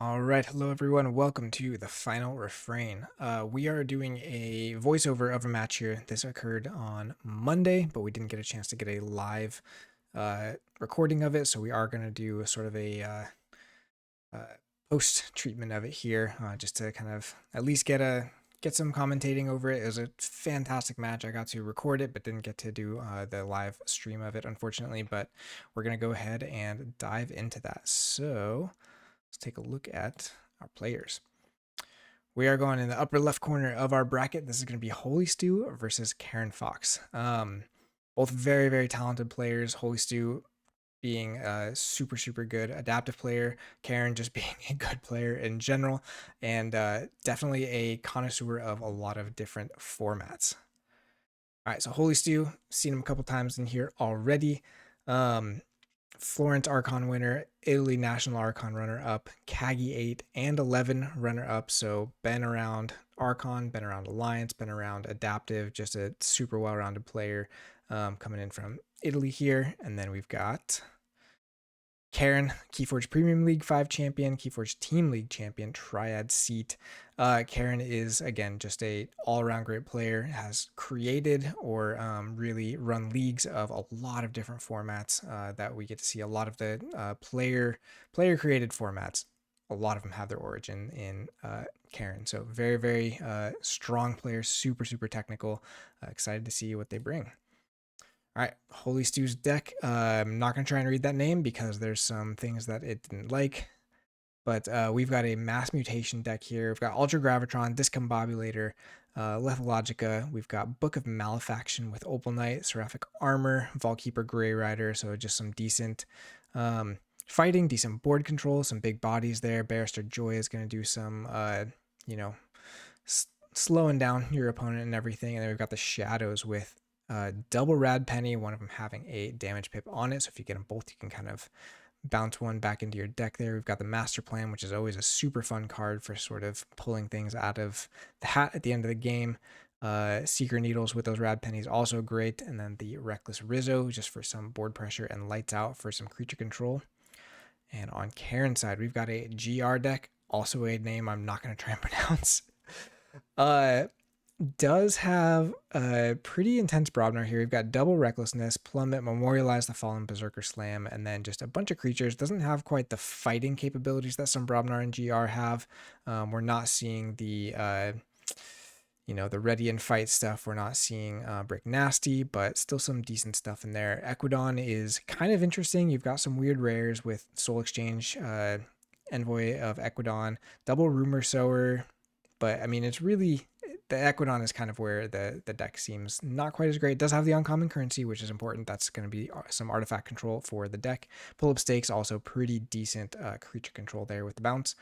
All right, hello everyone. Welcome to the final refrain. We are doing a voiceover of a match here. This occurred on Monday, but we didn't get a chance to get a live recording of it, so we are going to do a sort of a uh, post treatment of it here, just to kind of at least get some commentating over it. It was a fantastic match. I got to record it, but didn't get to do the live stream of it, unfortunately. But we're going to go ahead and dive into that. So let's take a look at our players. We are going in the upper left corner of our bracket. This is going to be Holystewe versus Karenfox. Both very, very talented players. Holystewe being a super good adaptive player, Karen just being a good player in general, and definitely a connoisseur of a lot of different formats. All right, so Holystewe, seen him a couple times in here already. Florence Archon winner, Italy National Archon runner-up, Kagi 8 and 11 runner-up. So been around Archon, been around Alliance, been around Adaptive, just a super well-rounded player coming in from Italy here. And then we've got Karen, Keyforge Premium League 5 champion, Keyforge Team League champion, Triad seat. Karen is, again, just a all-around great player, has created or really run leagues of a lot of different formats that we get to see. A lot of the player-created formats, a lot of them have their origin in Karen. So very strong player, super technical. Excited to see what they bring. All right, Holystewe's deck. I'm not going to try and read that name because there's some things that it didn't like. But we've got a mass mutation deck here. We've got Ultra Gravitron, Discombobulator, Lethalogica. We've got Book of Malefaction with Opal Knight, Seraphic Armor, Vaultkeeper Grey Rider. So just some decent fighting, decent board control, some big bodies there. Barrister Joy is going to do some, slowing down your opponent and everything. And then we've got the Shadows with double Rad Penny, one of them having a damage pip on it. So if you get them both, you can kind of bounce one back into your deck there. We've got the Master Plan, which is always a super fun card for sort of pulling things out of the hat at the end of the game. Seeker Needles with those Rad Pennies, also great. And then the Reckless Rizzo, just for some board pressure, and Lights Out for some creature control. And on Karen's side, we've got a GR deck, also a name I'm not going to try and pronounce. Does have a pretty intense Brobnar here. We've got double Recklessness, Plummet, Memorialize the Fallen, Berserker Slam, and then just a bunch of creatures. Doesn't have quite the fighting capabilities that some Brobnar and GR have. We're not seeing the, the ready and fight stuff. We're not seeing Brick Nasty, but still some decent stuff in there. Equidon is kind of interesting. You've got some weird rares with Soul Exchange, Envoy of Equidon, double Rumor Sower, but I mean, it's really, the Equidon is kind of where the deck seems not quite as great. It does have the uncommon currency, which is important. That's going to be some artifact control for the deck. Pull up stakes, also pretty decent creature control there with the bounce.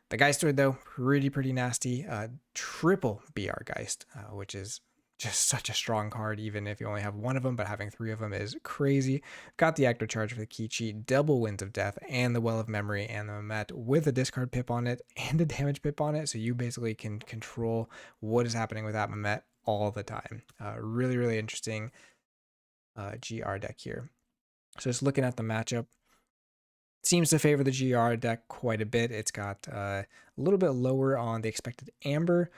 The Geistoid, though, pretty nasty. Triple BR Geist, which is just such a strong card, even if you only have one of them, but having three of them is crazy. Got the Active Charge for the key cheat, double Winds of Death, and the Well of Memory, and the Mamet with a discard pip on it and a damage pip on it, so you basically can control what is happening with that Mamet all the time. Really interesting GR deck here. So just looking at the matchup, seems to favor the GR deck quite a bit. It's got a little bit lower on the expected Amber,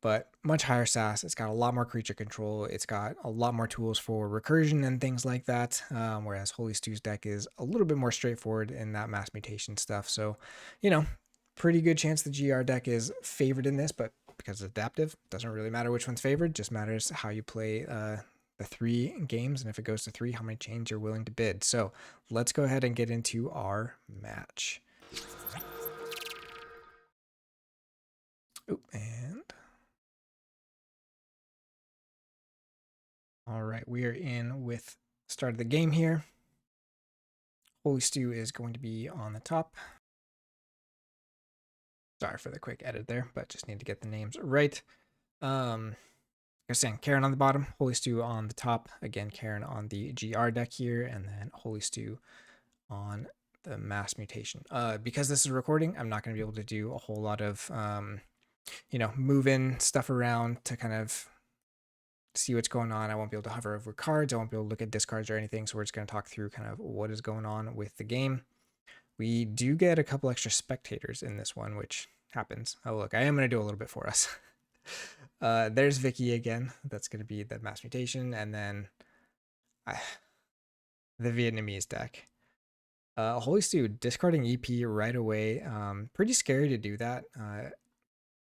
but much higher SAS. It's got a lot more creature control. It's got a lot more tools for recursion and things like that, whereas Holystewe's deck is a little bit more straightforward in that mass mutation stuff. So, pretty good chance the GR deck is favored in this, but because it's adaptive, doesn't really matter which one's favored. Just matters how you play the 3 games, and if it goes to 3, how many chains you're willing to bid. So let's go ahead and get into our match. And all right, we are in with start of the game here. Holystewe is going to be on the top. Sorry for the quick edit there, but just need to get the names right. I was saying Karen on the bottom, Holystewe on the top. Again, Karen on the GR deck here, and then Holystewe on the mass mutation. Because this is recording, I'm not going to be able to do a whole lot of, moving stuff around to kind of see what's going on. I won't be able to hover over cards. I won't be able to look at discards or anything. So we're just going to talk through kind of what is going on with the game. We do get a couple extra spectators in this one, which happens. Oh, look, I am going to do a little bit for us. There's Vicky again. That's going to be the mass mutation. And then the Vietnamese deck. Holystewe discarding EP right away. Pretty scary to do that.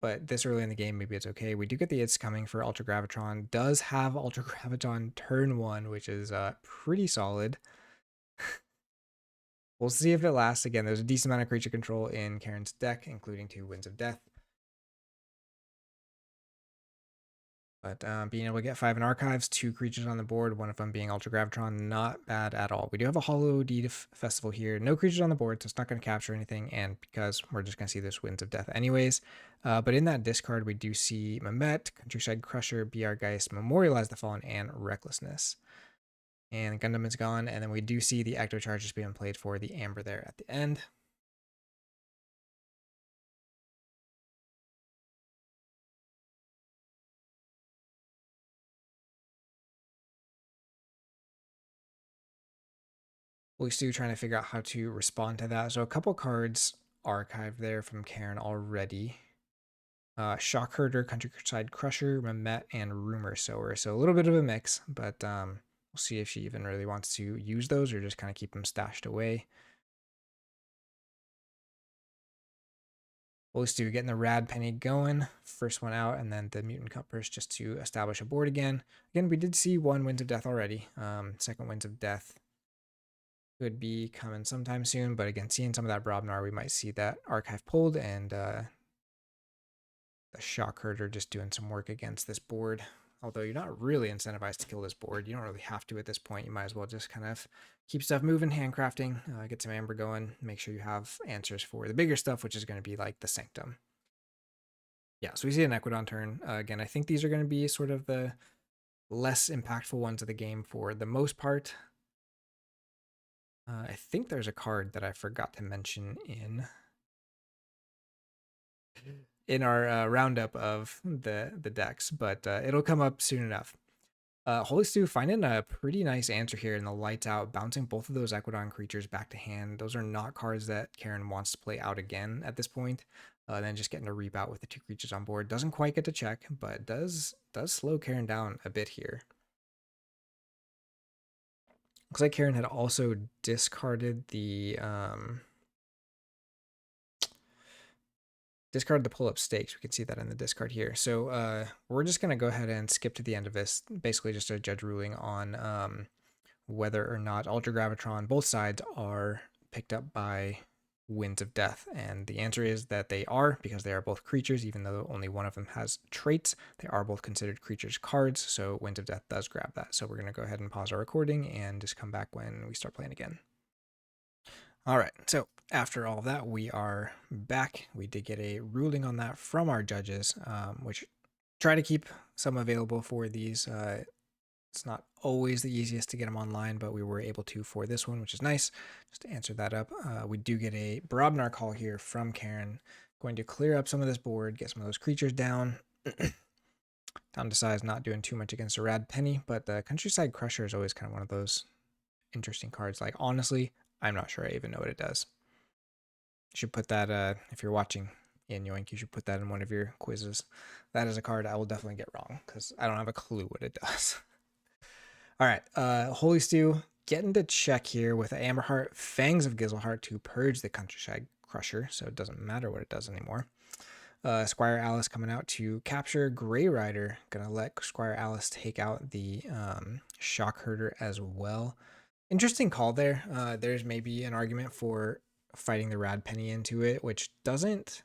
But this early in the game, maybe it's okay. We do get the It's Coming for Ultra Gravitron. Does have Ultra Gravitron turn 1, which is pretty solid. We'll see if it lasts. Again, there's a decent amount of creature control in Karen's deck, including 2 Winds of Death. But being able to get 5 in archives, 2 creatures on the board, one of them being Ultra Gravitron, not bad at all. We do have a Holystewe Festival here. No creatures on the board, so it's not going to capture anything, and because we're just going to see this Winds of Death anyways. But in that discard, we do see Mehmet, Countryside Crusher, BR Geist, Memorialize the Fallen, and Recklessness. And Gundam is gone, and then we do see the Ecto Charges being played for the Amber there at the end. Holystewe trying to figure out how to respond to that. So a couple cards archived there from Karen already. Shock Herder, Countryside Crusher, Mehmet, and Rumor Sower. So a little bit of a mix, but we'll see if she even really wants to use those or just kind of keep them stashed away. Holystewe getting the Rad Penny going. First one out, and then the Mutant Cutpurse just to establish a board again. Again, we did see 1 Winds of Death already. Second Winds of Death could be coming sometime soon, but again, seeing some of that Brobnar, we might see that archive pulled, and the Shock Herder just doing some work against this board. Although you're not really incentivized to kill this board. You don't really have to at this point. You might as well just kind of keep stuff moving, handcrafting, get some Amber going, make sure you have answers for the bigger stuff, which is going to be like the Sanctum. Yeah, so we see an Equidon turn. Again, I think these are going to be sort of the less impactful ones of the game for the most part. I think there's a card that I forgot to mention in our roundup of the decks, but it'll come up soon enough. Holystewe finding a pretty nice answer here in the Lights Out, bouncing both of those Equidon creatures back to hand. Those are not cards that Karen wants to play out again at this point. Then just getting to reap out with the 2 creatures on board. Doesn't quite get to check, but does slow Karen down a bit here. Looks like Karen had also discarded the pull-up stakes. We can see that in the discard here. So we're just going to go ahead and skip to the end of this. Basically just a judge ruling on whether or not Ultra Gravitron, both sides, are picked up by Winds of Death. And the answer is that they are, because they are both creatures, even though only one of them has traits. They are both considered creatures cards, so Winds of Death does grab that. So we're going to go ahead and pause our recording and just come back when we start playing again. All right, so after all of that, we are back. We did get a ruling on that from our judges, which try to keep some available for these. It's not always the easiest to get them online, but we were able to for this one, which is nice. Just to answer that up, we do get a Brobnar call here from Karen. Going to clear up some of this board, get some of those creatures down. Down to size, not doing too much against a Rad Penny, but the Countryside Crusher is always kind of one of those interesting cards. Like, honestly, I'm not sure I even know what it does. You should put that, if you're watching in Yoink, you should put that in one of your quizzes. That is a card I will definitely get wrong, because I don't have a clue what it does. All right, Holystewe getting to check here with Amberheart, Fangs of Gizzleheart to purge the Countryside Crusher, so it doesn't matter what it does anymore. Squire Alice coming out to capture Grey Rider. Gonna let Squire Alice take out the Shock Herder as well. Interesting call there. There's maybe an argument for fighting the Rad Penny into it, which doesn't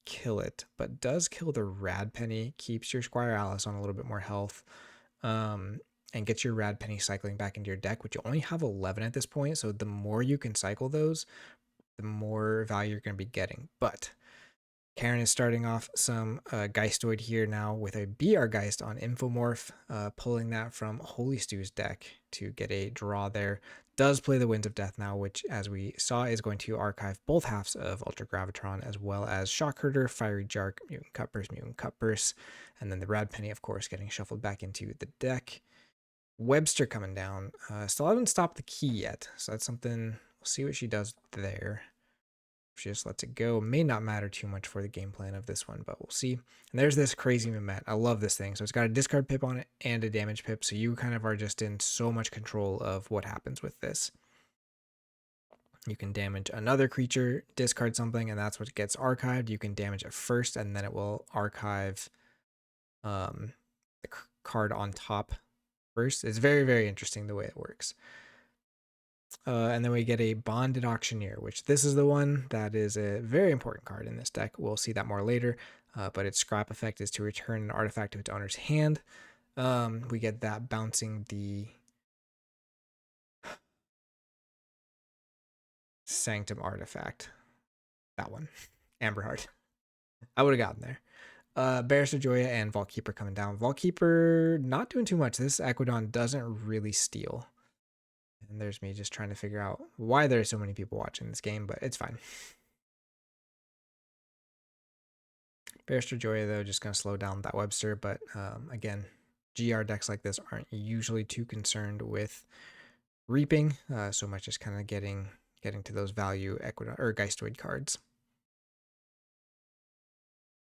kill it, but does kill the Rad Penny, keeps your Squire Alice on a little bit more health, and gets your Rad Penny cycling back into your deck, which you only have 11 at this point, so the more you can cycle those, the more value you're going to be getting. But Karen is starting off some Geistoid here now with a BR Geist on Infomorph, pulling that from Holystewe's deck to get a draw there. Does play the Winds of Death now, which, as we saw, is going to archive both halves of Ultra Gravitron, as well as Shock Herder, Fiery Jark, Mutant Cutpurse, and then the Rad Penny, of course, getting shuffled back into the deck. Webster coming down. Still haven't stopped the key yet, so that's something. We'll see what she does there. She just lets it go. May not matter too much for the game plan of this one, but we'll see. And there's this crazy Mehmet. I love this thing. So it's got a discard pip on it and a damage pip. So you kind of are just in so much control of what happens with this. You can damage another creature, discard something, and that's what gets archived. You can damage it first, and then it will archive the card on top first. It's very, very interesting the way it works. And then we get a Bonded Auctioneer, which this is the one that is a very important card in this deck. We'll see that more later, but its scrap effect is to return an artifact to its owner's hand. We get that bouncing the Sanctum artifact. That one. Amberheart. I would have gotten there. Barrister Joya and Vaultkeeper coming down. Vaultkeeper not doing too much. This Aquidon doesn't really steal. And there's me just trying to figure out why there are so many people watching this game, but it's fine. Barrister Joya, though, just going to slow down that Webster, but again, GR decks like this aren't usually too concerned with reaping, so much as kind of getting to those value Equidon or Geistoid cards.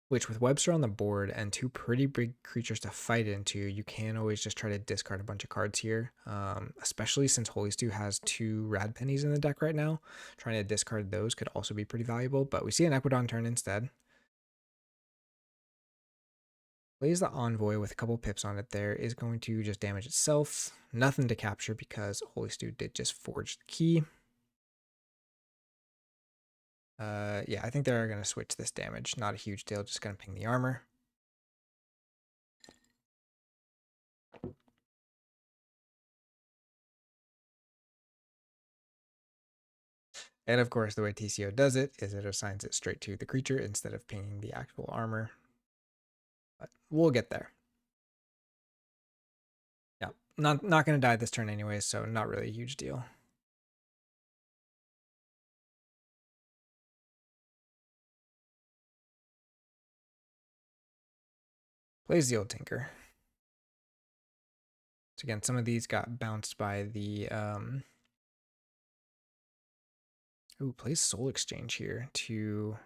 Which with Webster on the board and two pretty big creatures to fight into, you can always just try to discard a bunch of cards here, especially since Holystewe has 2 Rad Pennies in the deck right now. Trying to discard those could also be pretty valuable, but we see an Equidon turn instead. Plays the Envoy with a couple pips on it there, is going to just damage itself. Nothing to capture because Holystewe did just forge the key. Yeah, I think they're going to switch this damage. Not a huge deal, just going to ping the armor. And of course, the way TCO does it is it assigns it straight to the creature instead of pinging the actual armor. But we'll get there. Yeah, not going to die this turn anyway, so not really a huge deal. Plays the Old Tinker. So again, some of these got bounced by the ooh, plays Soul Exchange here to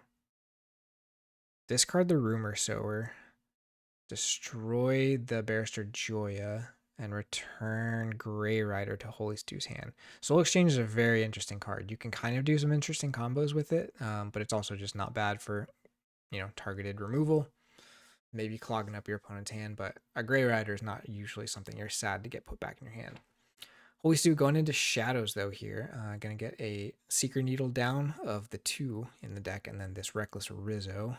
discard the Rumor Sower, destroy the Barrister Joya, and return Grey Rider to Holystewe's hand. Soul Exchange is a very interesting card. You can kind of do some interesting combos with it, but it's also just not bad for, targeted removal. Maybe clogging up your opponent's hand, but a Grey Rider is not usually something you're sad to get put back in your hand. Holystewe going into Shadows, though, here. Going to get a Seeker Needle down of the 2 in the deck, and then this Reckless Rizzo.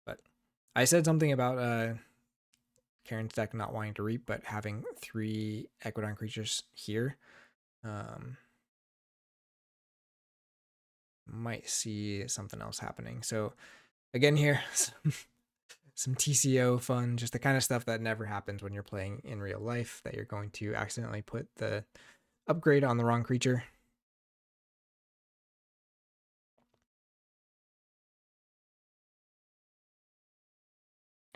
But I said something about Karen's deck not wanting to reap, but having 3 Equidon creatures here. Might see something else happening. So, again here, some TCO fun, just the kind of stuff that never happens when you're playing in real life, that you're going to accidentally put the upgrade on the wrong creature.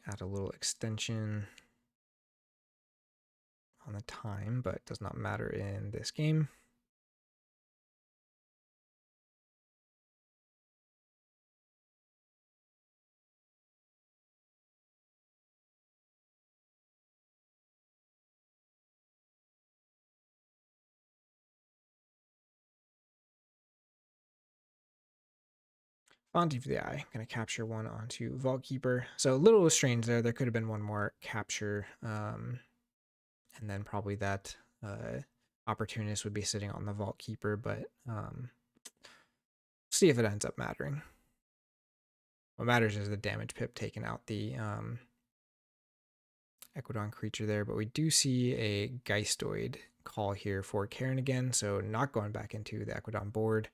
Add a little extension on the time, but does not matter in this game. Bounty for the Eye, going to capture one onto Vaultkeeper. So a little strange there. There could have been one more capture, and then probably that Opportunist would be sitting on the Vaultkeeper, but see if it ends up mattering. What matters is the damage pip taking out the Equidon creature there, but we do see a Geistoid call here for Karen again, so not going back into the Equidon board.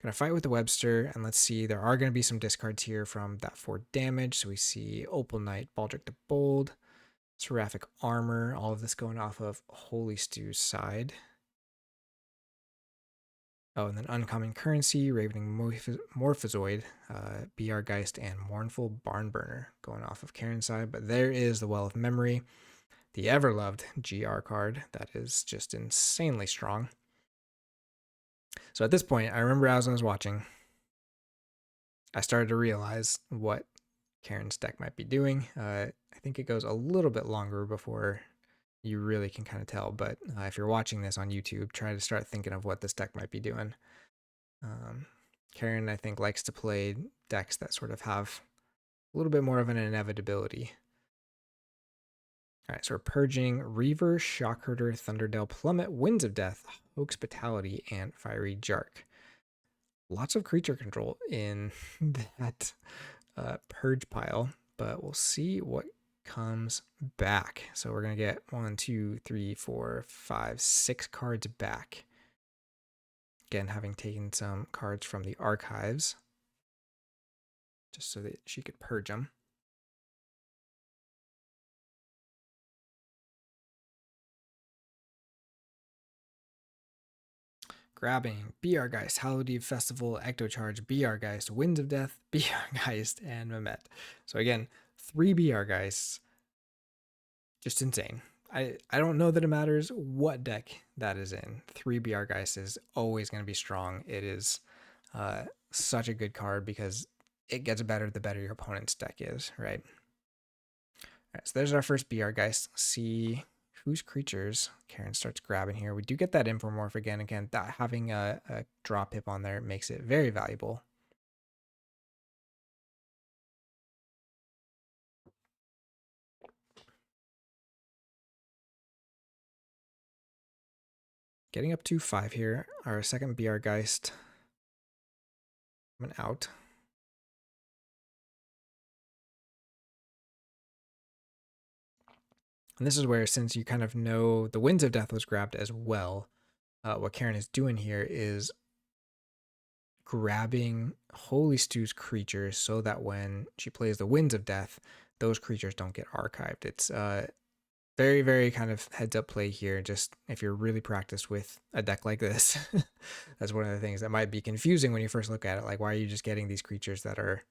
Gonna fight with the Webster, and let's see, there are gonna be some discards here from that 4 damage. So we see Opal Knight, Baldric the Bold, Seraphic Armor, all of this going off of Holystewe's side. Oh, and then Uncommon Currency, Ravening Morphozoid, BR Geist, and Mournful Barnburner going off of Karen's side. But there is the Well of Memory, the ever-loved GR card that is just insanely strong. So at this point, I remember as I was watching, I started to realize what Karen's deck might be doing. I think it goes a little bit longer before you really can kind of tell, but if you're watching this on YouTube, try to start thinking of what this deck might be doing. Karen, I think, likes to play decks that sort of have a little bit more of an inevitability. All right, so we're purging Reaver, Shockherder, Thunderdale, Plummet, Winds of Death, Hoax Fatality, and Fiery Jark. Lots of creature control in that purge pile, but we'll see what comes back. So we're going to get 1, 2, 3, 4, 5, 6 cards back. Again, having taken some cards from the archives, just so that she could purge them. Grabbing BR Geist, Hallowed Eve Festival, Ectocharge, BR Geist, Winds of Death, BR Geist, and Mehmet. So again, 3 BR Geists. Just insane. I don't know that it matters what deck that is in. 3 BR Geist is always going to be strong. It is such a good card because it gets better the better your opponent's deck is, right? All right, so there's our first BR Geist. See whose creatures Karen starts grabbing here. We do get that Infomorph again. Again, that having a draw pip on there makes it very valuable. Getting up to 5 here. Our second BR Geist coming out. And this is where, since you kind of know the Winds of Death was grabbed as well, what Karen is doing here is grabbing Holystewe's creatures so that when she plays the Winds of Death, those creatures don't get archived. It's very, very kind of heads up play here. Just if you're really practiced with a deck like this, that's one of the things that might be confusing when you first look at it. Like, why are you just getting these creatures that are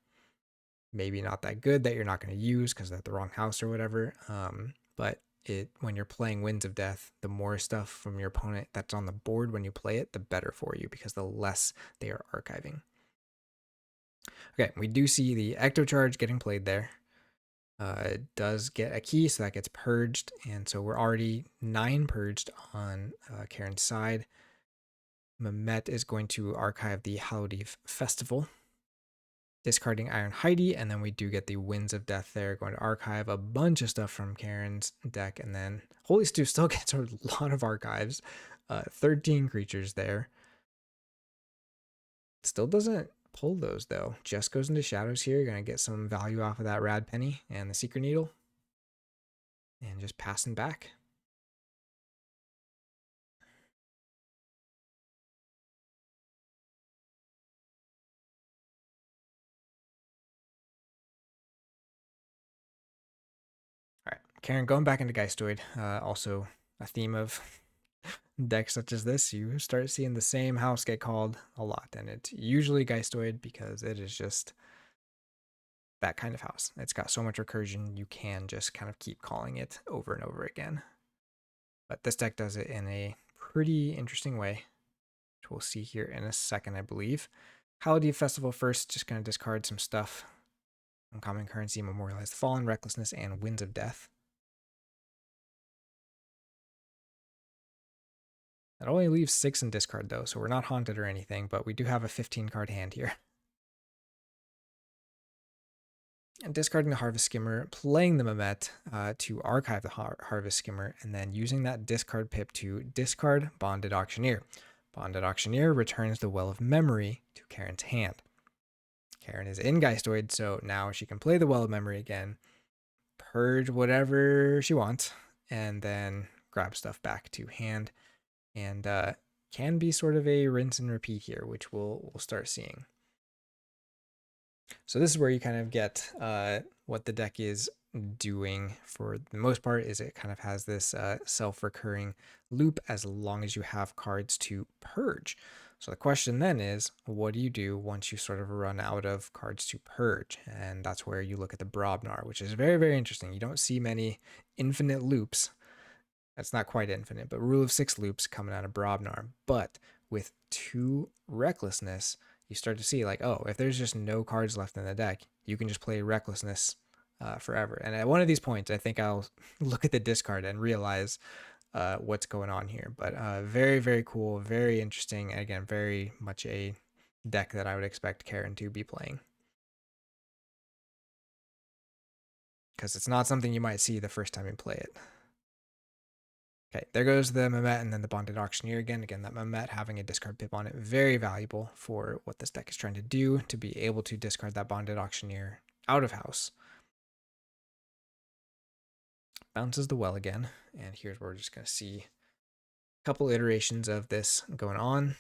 maybe not that good that you're not going to use because they're at the wrong house or whatever? But when you're playing Winds of Death, the more stuff from your opponent that's on the board when you play it, the better for you because the less they are archiving. Okay, we do see the Ectocharge getting played there. It does get a key, so that gets purged, and so we're already 9 purged on Karen's side. Mehmet is going to archive the Hallowed Eve Festival, discarding Iron Heidi, and then we do get the Winds of Death there, going to archive a bunch of stuff from Karen's deck, and then Holystewe still gets a lot of archives, 13 creatures there. Still doesn't pull those though, just goes into shadows here. You're going to get some value off of that Rad Penny and the Secret Needle, and just passing back. All right, Karen, going back into Geistoid, also a theme of decks such as this, you start seeing the same house get called a lot, and it's usually Geistoid because it is just that kind of house. It's got so much recursion, you can just kind of keep calling it over and over again. But this deck does it in a pretty interesting way, which we'll see here in a second, I believe. Hallowed Eve Festival first, just going to discard some stuff. Uncommon currency, Memorialize the Fallen, Recklessness, and Winds of Death. That only leaves 6 in discard though, so we're not haunted or anything, but we do have a 15 card hand here. And discarding the Harvest Skimmer, playing the Mehmet to archive the Harvest Skimmer, and then using that discard pip to discard Bonded Auctioneer. Bonded Auctioneer returns the Well of Memory to Karen's hand. Karen is in Geistoid, so now she can play the Well of Memory again, purge whatever she wants, and then grab stuff back to hand. And can be sort of a rinse and repeat here, which we'll start seeing. So this is where you kind of get what the deck is doing for the most part, is it kind of has this self-recurring loop as long as you have cards to purge. So the question then is, what do you do once you sort of run out of cards to purge? And that's where you look at the Brobnar, which is very, very interesting. You don't see many infinite loops. That's not quite infinite, but rule of 6 loops coming out of Brobnar. But with 2 Recklessness, you start to see like, oh, if there's just no cards left in the deck, you can just play Recklessness forever. And at one of these points, I think I'll look at the discard and realize what's going on here. But very, very cool, very interesting. And again, very much a deck that I would expect Karen to be playing. Because it's not something you might see the first time you play it. Okay, there goes the Mehmet and then the Bonded Auctioneer again. Again, that Mehmet having a discard pip on it, very valuable for what this deck is trying to do, to be able to discard that Bonded Auctioneer out of house. Bounces the well again, and here's where we're just going to see a couple iterations of this going on.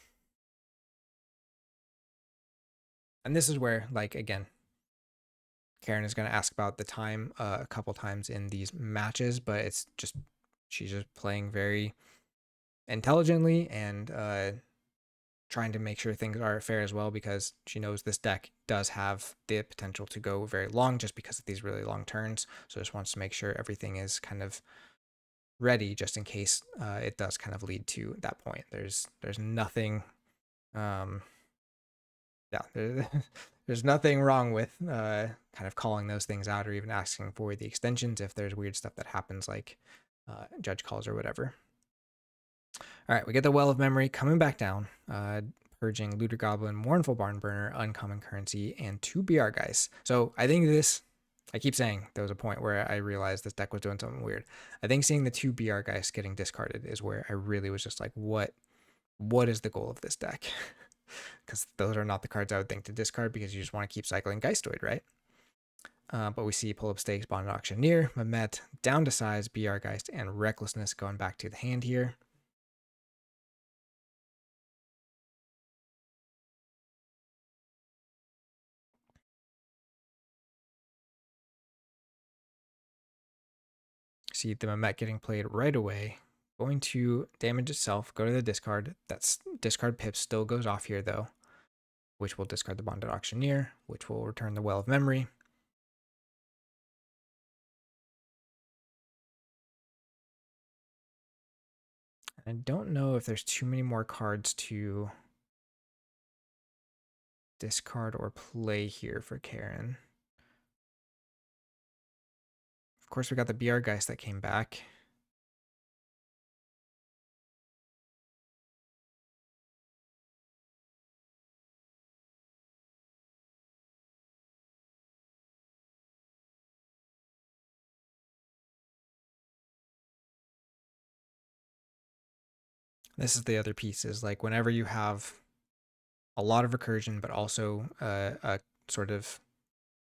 And this is where, like, again, Karen is going to ask about the time a couple times in these matches, but it's just, she's just playing very intelligently and trying to make sure things are fair as well, because she knows this deck does have the potential to go very long just because of these really long turns. So just wants to make sure everything is kind of ready just in case it does kind of lead to that point. There's nothing, there's nothing wrong with kind of calling those things out or even asking for the extensions if there's weird stuff that happens, like judge calls or whatever. All right, we get the Well of Memory coming back down, purging Looter Goblin, Mournful Barnburner, Uncommon Currency, and 2 BR Guys. So I think this, I keep saying there was a point where I realized this deck was doing something weird. I think seeing the 2 BR Guys getting discarded is where I really was just like, what is the goal of this deck? Because those are not the cards I would think to discard, because you just want to keep cycling Geistoid, right? But we see Pull Up Stakes, Bonded Auctioneer, Mehmet, Down to Size, BR Geist, and Recklessness going back to the hand here. See the Mehmet getting played right away. Going to damage itself, go to the discard. That's discard pip still goes off here though, which will discard the Bonded Auctioneer, which will return the Well of Memory. I don't know if there's too many more cards to discard or play here for Karen. Of course, we got the BR Geist that came back. This is the other piece, is like whenever you have a lot of recursion, but also a sort of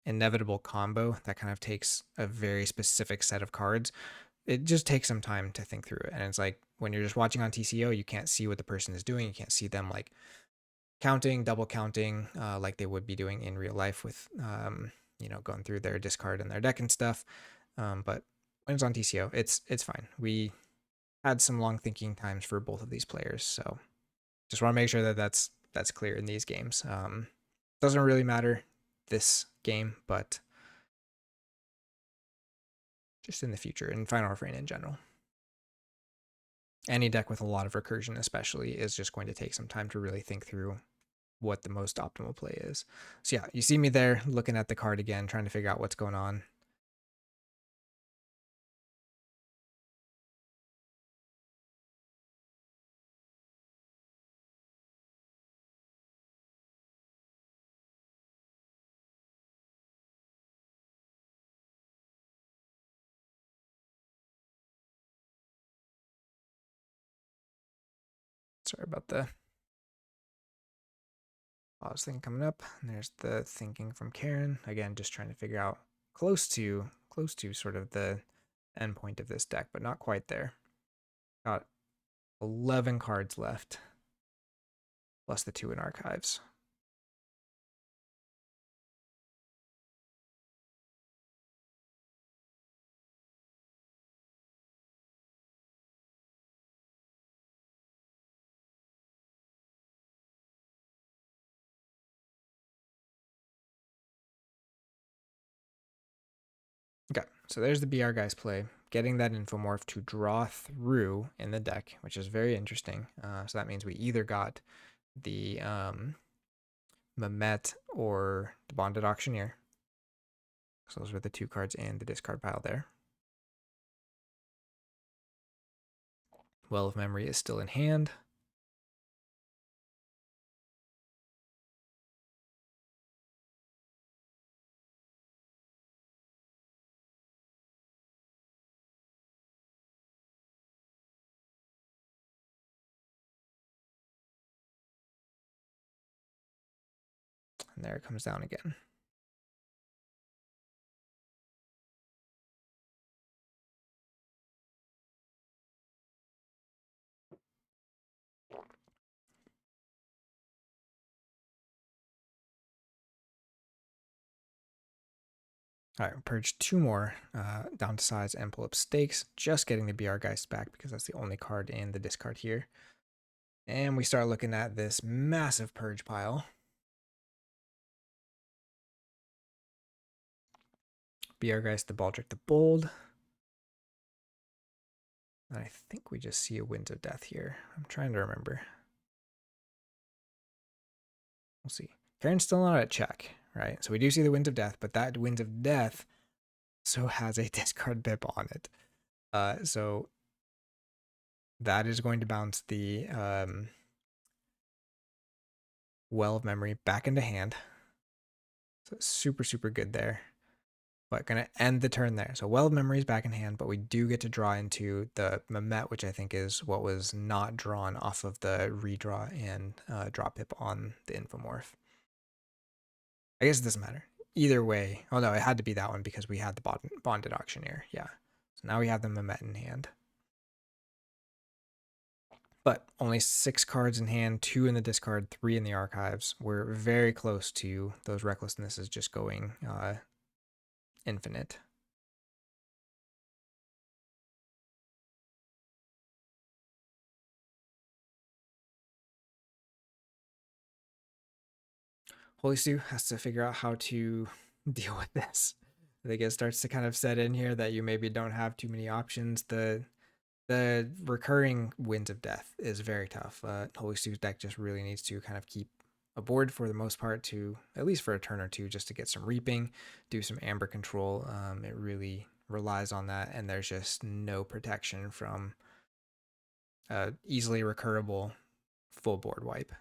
inevitable combo that kind of takes a very specific set of cards, it just takes some time to think through it. And it's like when you're just watching on TCO, you can't see what the person is doing. You can't see them like counting, double counting, like they would be doing in real life with, you know, going through their discard and their deck and stuff. But when it's on TCO, it's fine. We had some long thinking times for both of these players, so just want to make sure that that's clear in these games. Doesn't really matter this game, but just in the future, in Final Refrain in general. Any deck with a lot of recursion especially is just going to take some time to really think through what the most optimal play is. So yeah, you see me there looking at the card again, trying to figure out what's going on. Sorry about the pause thing coming up. And there's the thinking from Karen. Again, just trying to figure out close to sort of the end point of this deck, but not quite there. Got 11 cards left, plus the 2 in archives. Okay, so there's the BR Guys play, getting that Infomorph to draw through in the deck, which is very interesting. So that means we either got the Mehmet or the Bonded Auctioneer. So those were the 2 cards in the discard pile there. Well of Memory is still in hand. And there it comes down again. All right, purge 2 more down to size and pull up stakes. Just getting the BR Geist back because that's the only card in the discard here. And we start looking at this massive purge pile. BR Geist, the Baldric, the Bold. And I think we just see a Winds of Death here. I'm trying to remember. We'll see. Karen's still not at check, right? So we do see the Winds of Death, but that Winds of Death so has a discard pip on it. So that is going to bounce the Well of Memory back into hand. So super, super good there. But going to end the turn there. So Well of Memory is back in hand, but we do get to draw into the Mehmet, which I think is what was not drawn off of the redraw and draw pip on the Infomorph. I guess it doesn't matter. Either way. Oh no, it had to be that one because we had the Bonded Auctioneer. Yeah. So now we have the Mehmet in hand. But only 6 cards in hand, 2 in the discard, 3 in the archives. We're very close to those recklessnesses just going infinite. Holystewe has to figure out how to deal with this. I think it starts to kind of set in here that you maybe don't have too many options. The recurring Winds of Death is very tough. Holystewe's deck just really needs to kind of keep a board for the most part to, at least for a turn or two, just to get some reaping, do some amber control. It really relies on that, and there's just no protection from easily recurable full board wipe.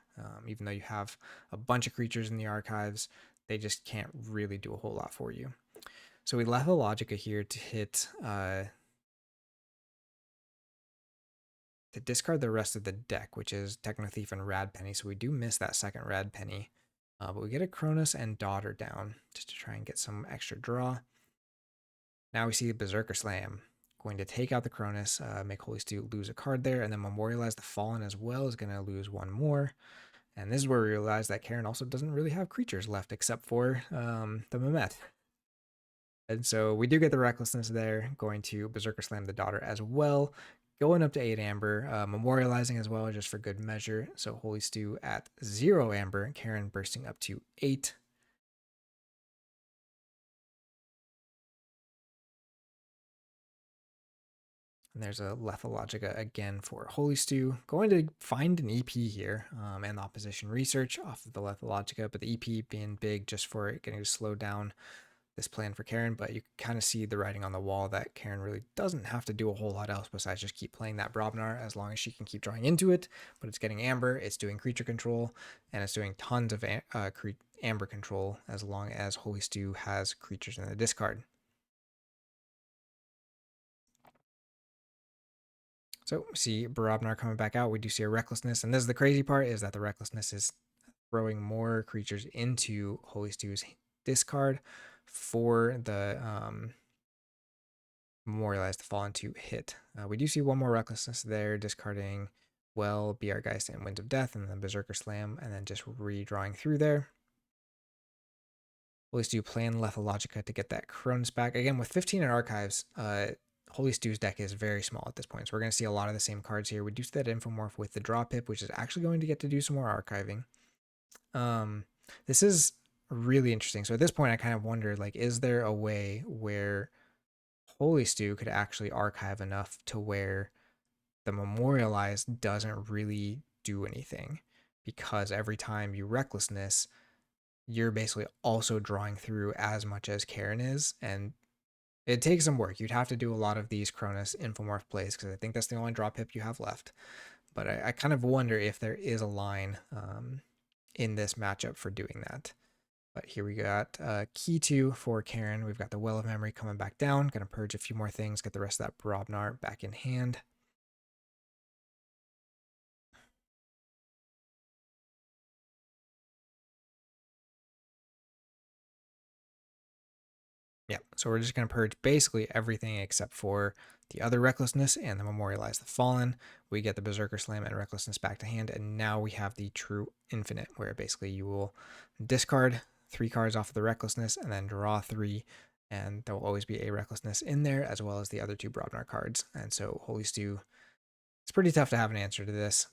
Even though you have a bunch of creatures in the archives, they just can't really do a whole lot for you. So we left the Logica here to hit to discard the rest of the deck, which is Techno Thief and Rad Penny. So we do miss that second Rad Penny, but we get a Cronus and Daughter down just to try and get some extra draw. Now we see the Berserker Slam. Going to take out the Cronus, make Holystewe lose a card there, and then Memorialize the Fallen as well is going to lose 1 more. And this is where we realize that Karen also doesn't really have creatures left except for the Mehmet. And so we do get the Recklessness there, going to Berserker Slam the Daughter as well, going up to 8 Amber, Memorializing as well just for good measure. So Holystewe at 0 Amber, Karen bursting up to 8. And there's a Lethalogica again for Holystewe. Going to find an EP here and the opposition research off of the Lethalogica, but the EP being big just for it getting to slow down this plan for Karen. But you kind of see the writing on the wall that Karen really doesn't have to do a whole lot else besides just keep playing that Brobnar as long as she can keep drawing into it. But it's getting Amber, it's doing creature control, and it's doing tons of Amber control as long as Holystewe has creatures in the discard. So we see Barabnar coming back out. We do see a Recklessness. And this is the crazy part, is that the Recklessness is throwing more creatures into Holystewe's discard for the Memorialize the Fallen to hit. We do see 1 more Recklessness there, discarding Well, BR Geist, and Winds of Death, and then Berserker Slam, and then just redrawing through there. Holystewe playing Lethalogica to get that Cronus back. Again, with 15 in archives, Holystewe's deck is very small at this point, so we're going to see a lot of the same cards here. We do see that Infomorph with the draw pip, which is actually going to get to do some more archiving. This is really interesting. So at this point, I kind of wonder, like, is there a way where Holystewe could actually archive enough to where the Memorialize doesn't really do anything? Because every time you Recklessness, you're basically also drawing through as much as Karen is, and it takes some work. You'd have to do a lot of these Cronus Infomorph plays because I think that's the only drop hip you have left. But I kind of wonder if there is a line in this matchup for doing that. But here we got Key 2 for Karen. We've got the Well of Memory coming back down. Going to purge a few more things, get the rest of that Brobnar back in hand. Yeah, so we're just going to purge basically everything except for the other Recklessness and the Memorialize the Fallen. We get the Berserker Slam and Recklessness back to hand, and now we have the True Infinite, where basically you will discard 3 cards off of the Recklessness and then draw 3, and there will always be a Recklessness in there, as well as the other 2 Brobnar cards. And so Holystewe, it's pretty tough to have an answer to this,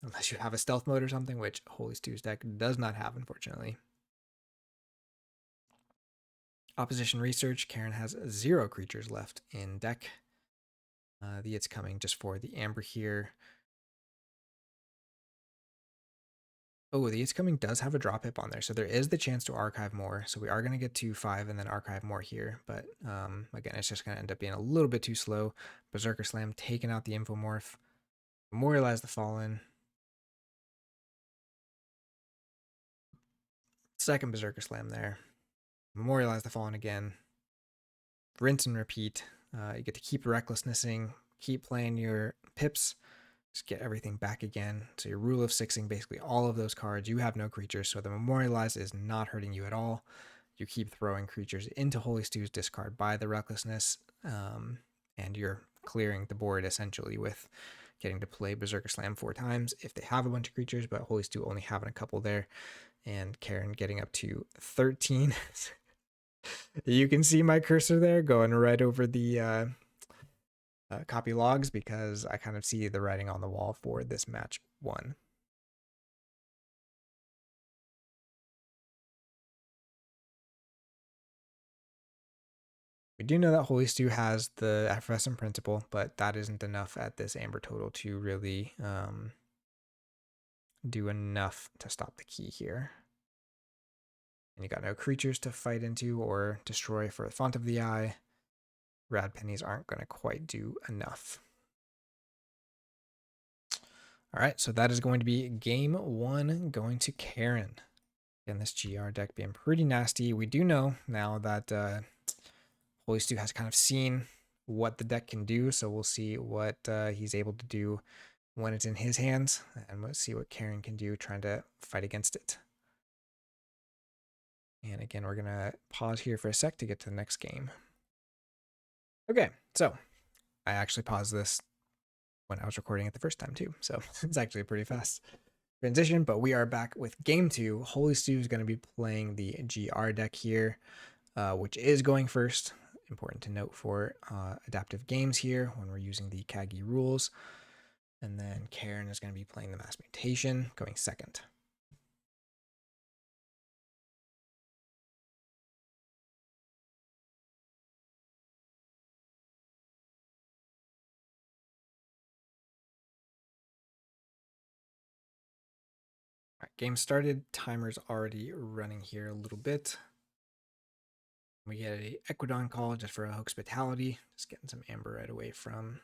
unless you have a stealth mode or something, which Holystewe's deck does not have, unfortunately. Opposition Research, Karen has 0 creatures left in deck. The It's Coming just for the Amber here. Oh, the It's Coming does have a drop hip on there, so there is the chance to archive more. So we are going to get to 5 and then archive more here. But again, it's just going to end up being a little bit too slow. Berserker Slam taking out the Infomorph. Memorialize the Fallen. Second Berserker Slam there. Memorialize the Fallen again. Rinse and repeat. You get to keep Recklessnessing, keep playing your pips, just get everything back again. So your Rule of Sixing basically all of those cards. You have no creatures, so the Memorialize is not hurting you at all. You keep throwing creatures into Holystewe's discard by the Recklessness, and you're clearing the board essentially with getting to play Berserker Slam 4 times if they have a bunch of creatures, but Holystewe only having a couple there, and Karen getting up to 13. You can see my cursor there going right over the copy logs because I kind of see the writing on the wall for this match 1. We do know that Holystewe has the Effervescent Principle, but that isn't enough at this Amber total to really do enough to stop the key here. And you got no creatures to fight into or destroy for the Font of the Eye. Rad Pennies aren't going to quite do enough. All right, so that is going to be game 1 going to Karen. Again, this GR deck being pretty nasty. We do know now that Holystewe has kind of seen what the deck can do, so we'll see what he's able to do when it's in his hands, and we'll see what Karen can do trying to fight against it. And again, we're going to pause here for a sec to get to the next game. Okay, so I actually paused this when I was recording it the first time too, so it's actually a pretty fast transition, but we are back with game 2. Holystewe is going to be playing the GR deck here, which is going first. Important to note for adaptive games here when we're using the Kagi rules. And then Karen is going to be playing the Mass Mutation, going second. All right, game started. Timer's already running here a little bit. We get a Equidon call just for a Hospitality. Just getting some Amber right away from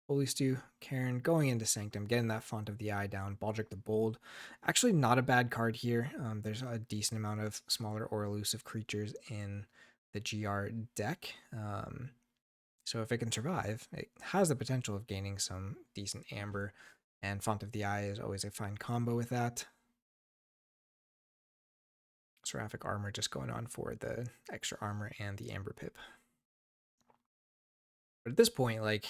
Holystewe. Karen going into Sanctum, getting that Font of the Eye down. Baldric the Bold. Actually not a bad card here. There's a decent amount of smaller or elusive creatures in the GR deck. So if it can survive, it has the potential of gaining some decent Amber. And Font of the Eye is always a fine combo with that. Seraphic Armor just going on for the extra armor and the Amber Pip. But at this point, like,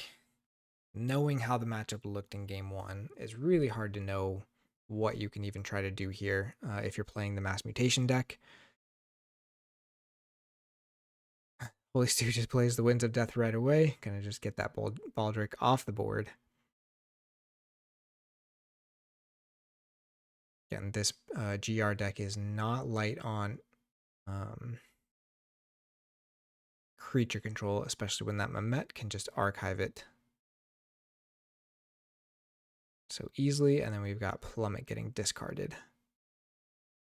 knowing how the matchup looked in game 1 is really hard to know what you can even try to do here if you're playing the Mass Mutation deck. Holystewe just plays the Winds of Death right away. Gonna just get that Baldric off the board. Again, this GR deck is not light on creature control, especially when that Mamet can just archive it so easily. And then we've got Plummet getting discarded.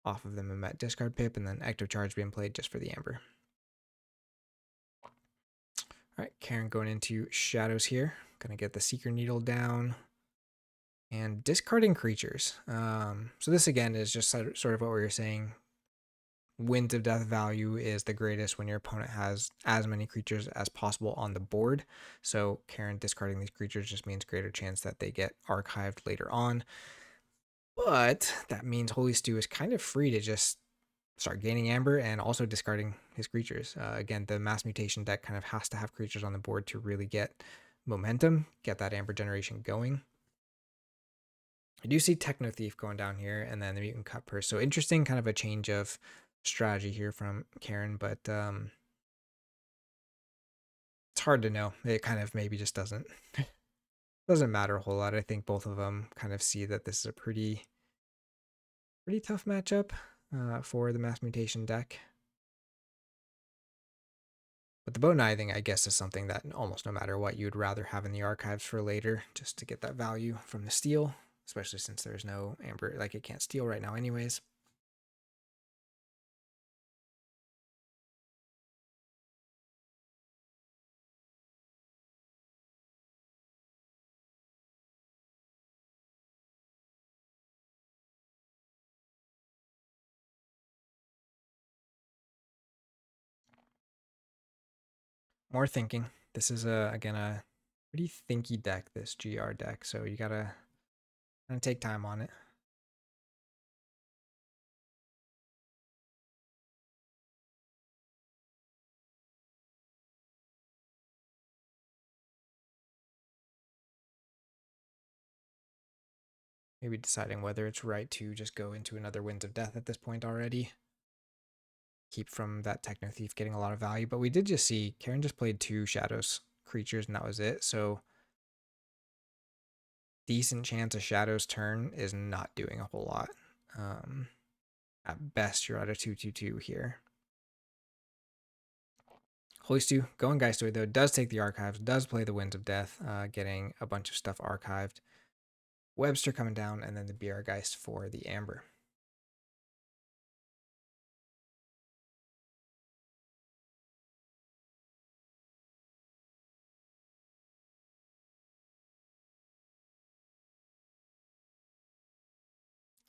off of the Mehmet discard pip, and then Active Charge being played just for the Amber. All right, Karen going into Shadows here. Gonna get the Seeker Needle down and discarding creatures. So this again is just sort of what we were saying. Winds of Death value is the greatest when your opponent has as many creatures as possible on the board. So Karen discarding these creatures just means greater chance that they get archived later on. But that means Holystewe is kind of free to just start gaining Amber and also discarding his creatures. Again, the mass mutation deck kind of has to have creatures on the board to really get momentum, get that Amber generation going. I do see Techno Thief going down here and then the Mutant Cut Purse. So interesting kind of a change of strategy here from Karen, but it's hard to know. It kind of maybe just doesn't matter a whole lot. I think both of them kind of see that this is a pretty tough matchup for the mass mutation deck. But the bow knithing, I guess, is something that almost no matter what, you'd rather have in the archives for later, just to get that value from the steal, especially since there's no Amber, like it can't steal right now anyways. More thinking. This is again a pretty thinky deck, this GR deck, so you gotta kind of take time on it. Maybe deciding whether it's right to just go into another Winds of Death at this point already. Keep from that Techno Thief getting a lot of value, but we did just see Karen just played 2 Shadows creatures and that was it, so decent chance a Shadow's turn is not doing a whole lot. At best, you're at a 2/2/2 here. Holystewe, going Geistoi though, does take the archives, does play the Winds of Death, getting a bunch of stuff archived. Webster coming down, and then the BR Geist for the Amber.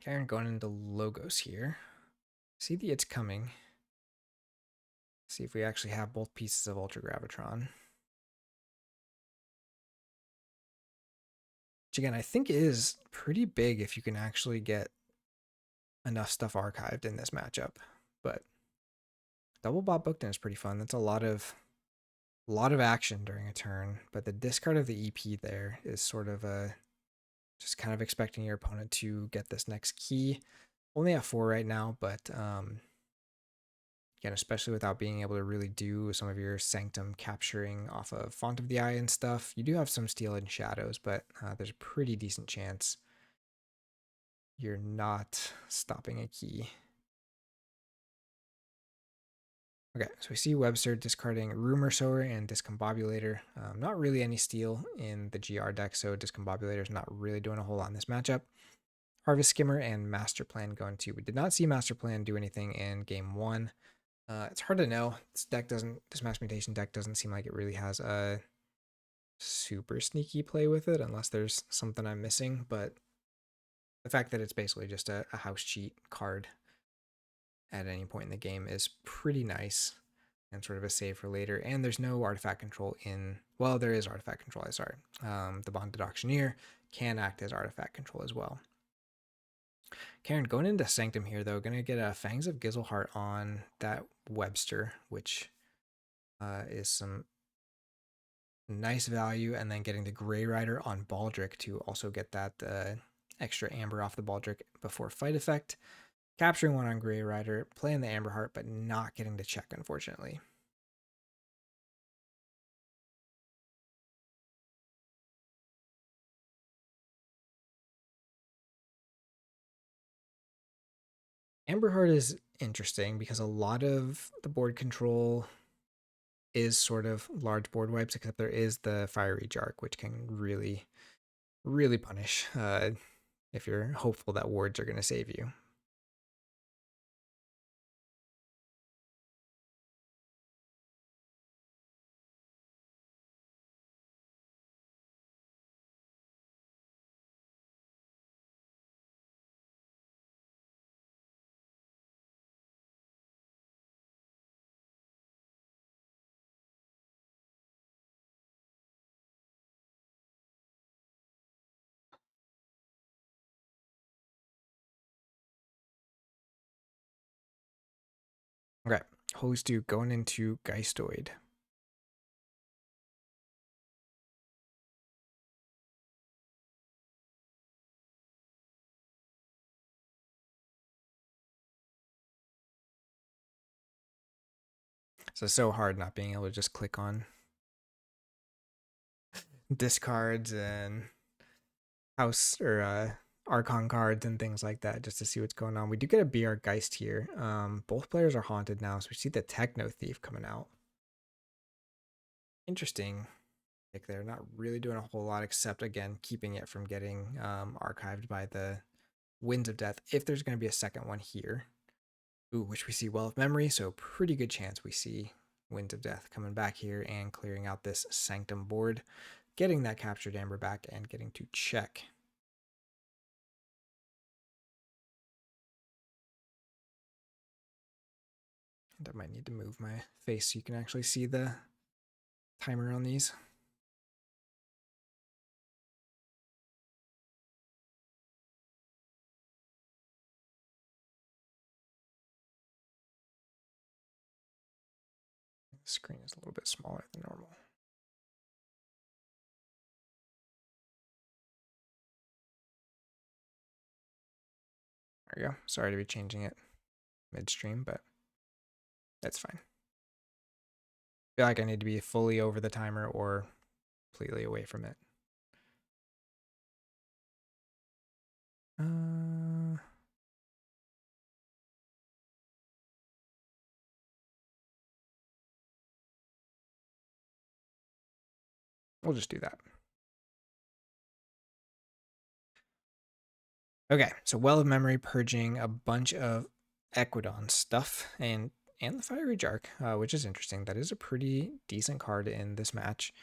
Karen going into Logos here. See the It's Coming. See if we actually have both pieces of Ultra Gravitron. Which again, I think is pretty big if you can actually get enough stuff archived in this matchup. But Double Bot Booked In is pretty fun. That's a lot of action during a turn. But the discard of the EP there is sort of a just kind of expecting your opponent to get this next key. Only at 4 right now, but again, especially without being able to really do some of your Sanctum capturing off of Font of the Eye and stuff. You do have some Steel and Shadows, but there's a pretty decent chance you're not stopping a key. Okay, so we see Webster discarding Rumor Sower and Discombobulator. Not really any steal in the GR deck, so Discombobulator is not really doing a whole lot in this matchup. Harvest Skimmer and Master Plan going to. We did not see Master Plan do anything in game 1. It's hard to know. This Mass Mutation deck doesn't seem like it really has a super sneaky play with it, unless there's something I'm missing, but the fact that it's basically just a house cheat card at any point in the game is pretty nice and sort of a save for later. And there's no artifact control in, well, there is artifact control, sorry. The Bonded Auctioneer can act as artifact control as well. Karen going into Sanctum here, though, going to get a Fangs of Gizzleheart on that Webster, which is some nice value, and then getting the Grey Rider on Baldric to also get that extra Amber off the Baldric before fight effect. Capturing one on Grey Rider, playing the Amber Heart, but not getting to check, unfortunately. Amber Heart is interesting because a lot of the board control is sort of large board wipes, except there is the Fiery Jark, which can really, really punish if you're hopeful that wards are going to save you. Okay, Holystewe going into Geistoid. So hard not being able to just click on discards and house or Archon cards and things like that just to see what's going on. We do get a BR Geist here. Both players are haunted now, so we see the Techno Thief coming out. Interesting pick there. Not really doing a whole lot except, again, keeping it from getting archived by the Winds of Death if there's going to be a second one here. Ooh, which we see Well of Memory, so pretty good chance we see Winds of Death coming back here and clearing out this Sanctum board, getting that captured Amber back and getting to check. And I might need to move my face so you can actually see the timer on these. The screen is a little bit smaller than normal. There we go. Sorry to be changing it midstream, but that's fine. I feel like I need to be fully over the timer or completely away from it. We'll just do that. Okay, so Well of Memory purging a bunch of Equidon stuff and the Fiery Jark, which is interesting. That is a pretty decent card in this match,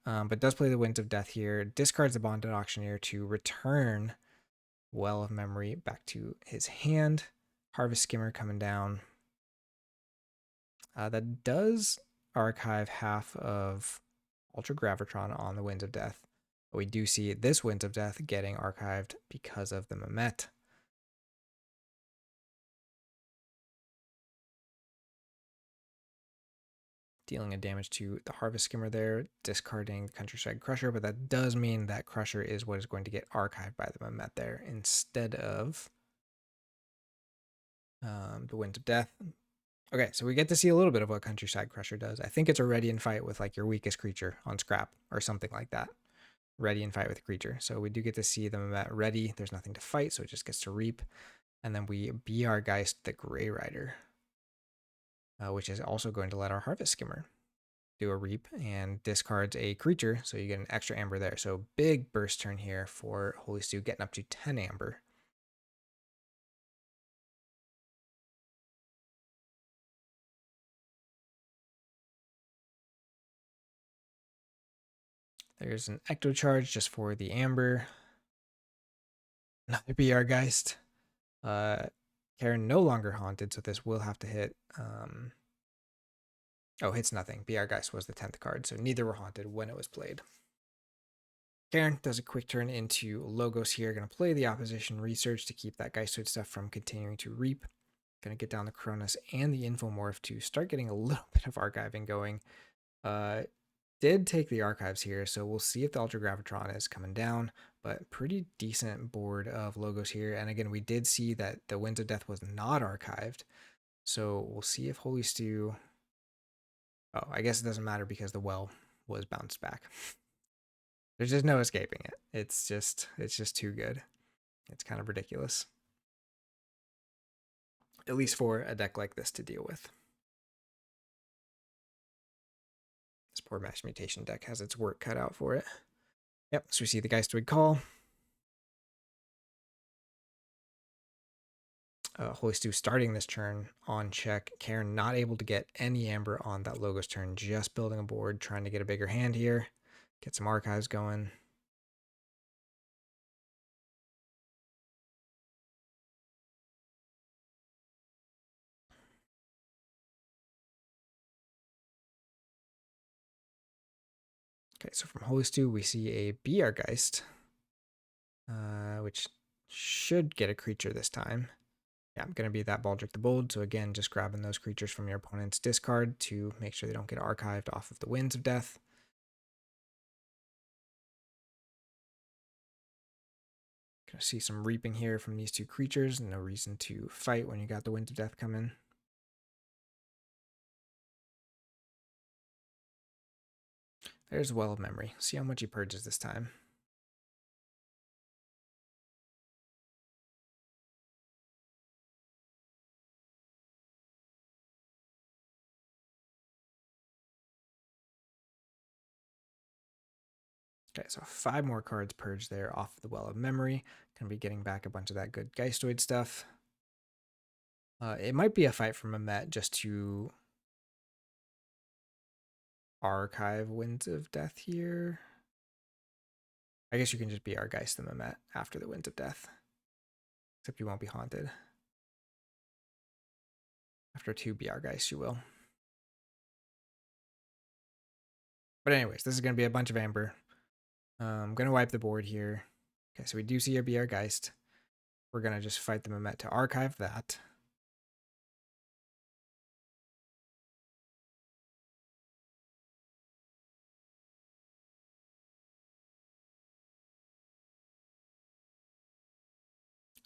but does play the Winds of Death here. Discards the Bonded Auctioneer to return Well of Memory back to his hand. Harvest Skimmer coming down. That does archive half of Ultra Gravitron on the Winds of Death. But we do see this Winds of Death getting archived because of the Mamet. Dealing a damage to the Harvest Skimmer there, discarding the Countryside Crusher, but that does mean that Crusher is what is going to get archived by the Mamet there instead of the Winds of Death. Okay, so we get to see a little bit of what Countryside Crusher does. I think it's a ready and fight with like your weakest creature on scrap or something like that. Ready and fight with a creature. So we do get to see them at ready. There's nothing to fight, so it just gets to reap. And then we BR Geist the Grey Rider, which is also going to let our Harvest Skimmer do a reap and discards a creature, so you get an extra amber there. So big burst turn here for Holystewe, getting up to 10 amber. There's an Ecto Charge just for the amber. Another BR Geist. Karen no longer haunted, so this will have to hit. Oh, hits nothing. BR Geist was the 10th card, so neither were haunted when it was played. Karen does a quick turn into Logos here. Going to play the opposition research to keep that Geistoid stuff from continuing to reap. Going to get down the Cronus and the Infomorph to start getting a little bit of archiving going. Did take the archives here, so we'll see if the Ultra Gravitron is coming down, but pretty decent board of Logos here. And again, we did see that the Winds of Death was not archived, so we'll see if Holystewe... Oh, I guess it doesn't matter because the well was bounced back. There's just no escaping it. It's just too good. It's kind of ridiculous. At least for a deck like this to deal with. This poor Mass Mutation deck has its work cut out for it. Yep, so we see the Geistoid Call. Holystewe starting this turn on check. Karen not able to get any amber on that Logos turn, just building a board, trying to get a bigger hand here. Get some archives going. Okay, so from Holystewe, we see a BR Geist, which should get a creature this time. Yeah, I'm going to be that Baldric the Bold. So again, just grabbing those creatures from your opponent's discard to make sure they don't get archived off of the Winds of Death. Gonna see some reaping here from these two creatures. No reason to fight when you got the Winds of Death coming. There's Well of Memory. See how much he purges this time. Okay, so 5 more cards purged there off the Well of Memory. Gonna be getting back a bunch of that good Geistoid stuff. It might be a fight from Mamet just to archive Winds of Death here. I guess you can just be our Geist the Mamet after the Winds of Death. Except you won't be haunted. After 2 BR Geist, you will. But anyways, this is going to be a bunch of Amber. I'm going to wipe the board here. Okay, so we do see a BR Geist. We're going to just fight the Mamet to archive that.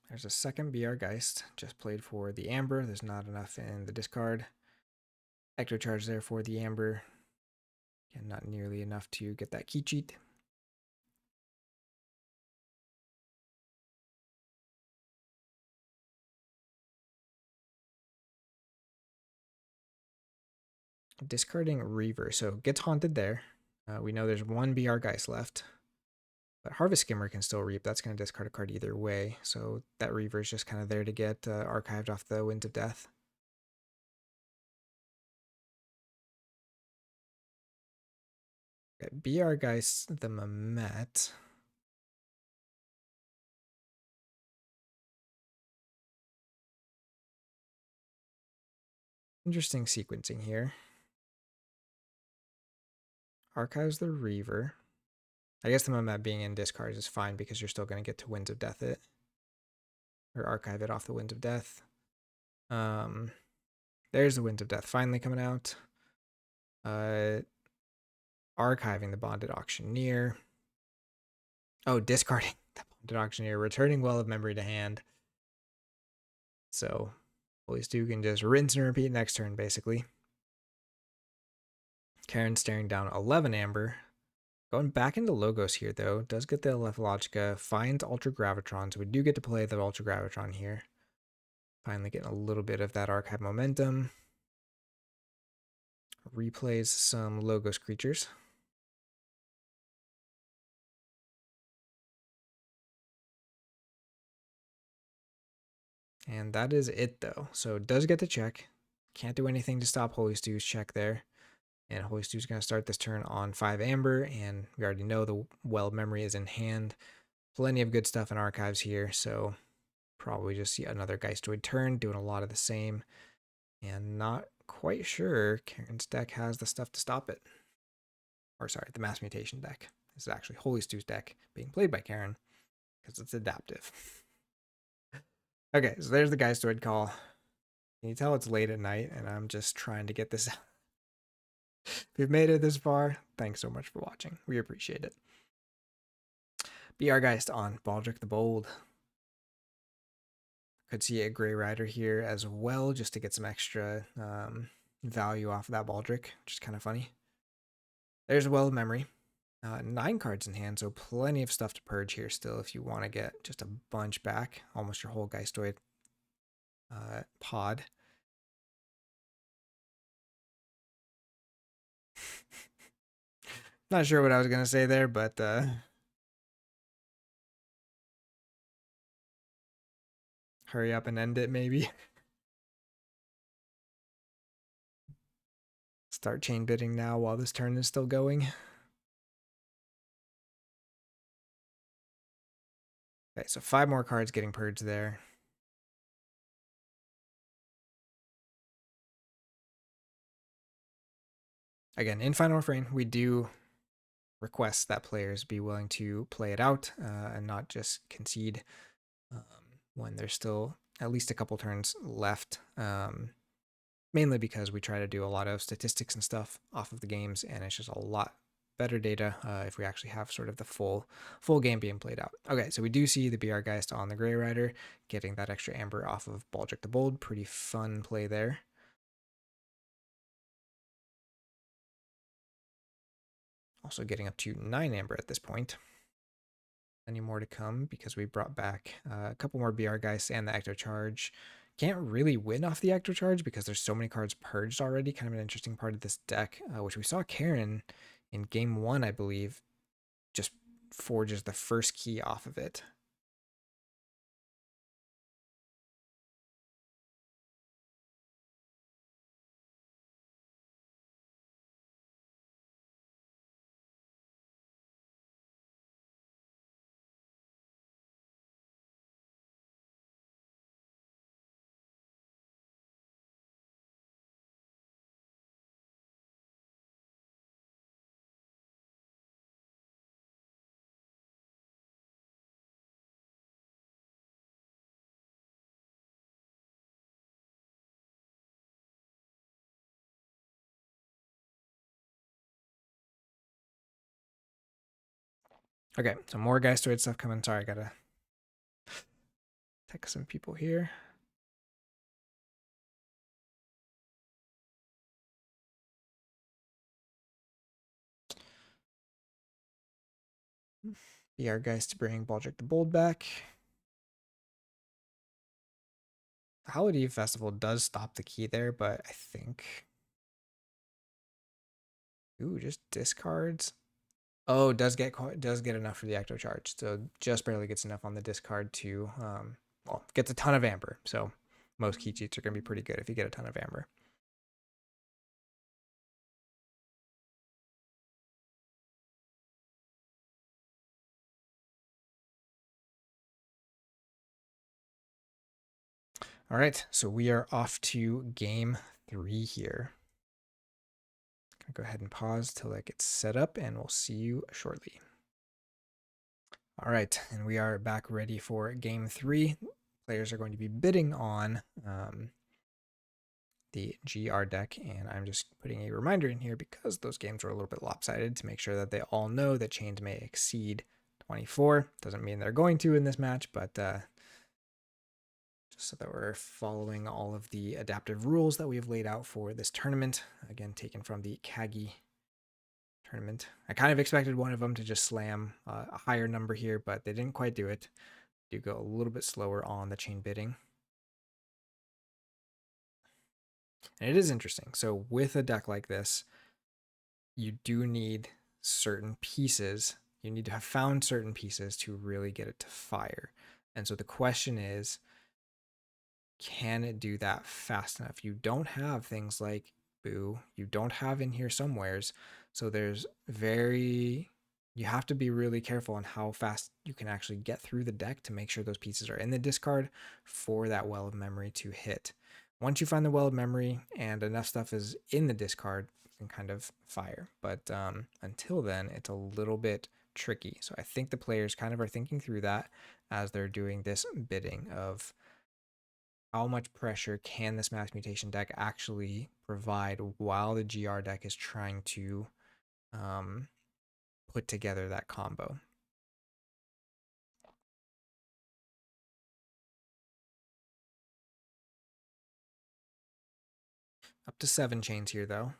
There's a second BR Geist, just played for the Amber. There's not enough in the discard. Ecto Charge there for the Amber. Again, not nearly enough to get that key cheat. Discarding Reaver, so gets haunted there. We know there's 1 BR Geist left. But Harvest Skimmer can still reap. That's going to discard a card either way. So that Reaver is just kind of there to get archived off the Winds of Death. Okay, BR Geist, the Mamet. Interesting sequencing here. Archives the Reaver. I guess the Mamet being in discards is fine because you're still going to get to Winds of Death it. Or archive it off the Winds of Death. There's the Winds of Death finally coming out. Archiving the Bonded Auctioneer. Oh, discarding the Bonded Auctioneer. Returning Well of Memory to hand. So Holystewe can just rinse and repeat next turn, basically. Karen staring down 11 Amber. Going back into Logos here, though. Does get the Logica. Finds Ultra Gravitron. So we do get to play the Ultra Gravitron here. Finally getting a little bit of that archive momentum. Replays some Logos creatures. And that is it, though. So it does get the check. Can't do anything to stop Holystewe's check there. And Holystewe's going to start this turn on 5 Amber. And we already know the Well Memory is in hand. Plenty of good stuff in archives here. So probably just see another Geistoid turn, doing a lot of the same. And not quite sure Karen's deck has the stuff to stop it. Or sorry, the Mass Mutation deck. This is actually Holystewe's deck being played by Karen because it's adaptive. Okay, so there's the Geistoid call. Can you tell it's late at night and I'm just trying to get this out? If you've made it this far, thanks so much for watching. We appreciate it. BR Geist on Baldric the Bold. Could see a Grey Rider here as well, just to get some extra value off of that Baldric, which is kind of funny. There's a Well of Memory. 9 cards in hand, so plenty of stuff to purge here still if you want to get just a bunch back. Almost your whole Geistoid pod. Not sure what I was going to say there, but hurry up and end it, maybe. Start chain bidding now while this turn is still going. Okay, so 5 more cards getting purged there. Again, in Final Refrain, we do request that players be willing to play it out and not just concede when there's still at least a couple turns left, mainly because we try to do a lot of statistics and stuff off of the games, and it's just a lot better data if we actually have sort of the full game being played out. Okay, so we do see the BR Geist on the Grey Rider, getting that extra amber off of Baldric the Bold. Pretty fun play there. Also getting up to 9 amber at this point. Any more to come because we brought back a couple more BR Geists and the Ecto Charge. Can't really win off the Ecto Charge because there's so many cards purged already. Kind of an interesting part of this deck, which we saw Karen in game 1, I believe, just forges the first key off of it. Okay, so more Geistoid stuff coming. Sorry, I gotta text some people here. BR Geist to bring Baldric the Bold back. The Holiday Festival does stop the key there, but I think... Ooh, just discards. Oh, does get enough for the Ecto Charge. So just barely gets enough on the discard to, well, gets a ton of amber. So most key cheats are going to be pretty good if you get a ton of amber. All right, so we are off to game 3 here. Gonna go ahead and pause till that gets set up, and we'll see you shortly. All right, and we are back ready for game 3. Players are going to be bidding on the GR deck, and I'm just putting a reminder in here because those games were a little bit lopsided to make sure that they all know that chains may exceed 24. Doesn't mean they're going to in this match, but just so that we're following all of the adaptive rules that we have laid out for this tournament. Again, taken from the Kagi tournament. I kind of expected one of them to just slam a higher number here, but they didn't quite do it. Do go a little bit slower on the chain bidding. And it is interesting. So with a deck like this, you do need certain pieces. You need to have found certain pieces to really get it to fire. And so the question is, can it do that fast enough? You don't have things like Boo. You don't have in here somewheres. So you have to be really careful on how fast you can actually get through the deck to make sure those pieces are in the discard for that well of memory to hit. Once you find the well of memory and enough stuff is in the discard, you can kind of fire. But until then, it's a little bit tricky. So I think the players kind of are thinking through that as they're doing this bidding of how much pressure can this mass mutation deck actually provide while the GR deck is trying to put together that combo. Up to 7 chains here, though.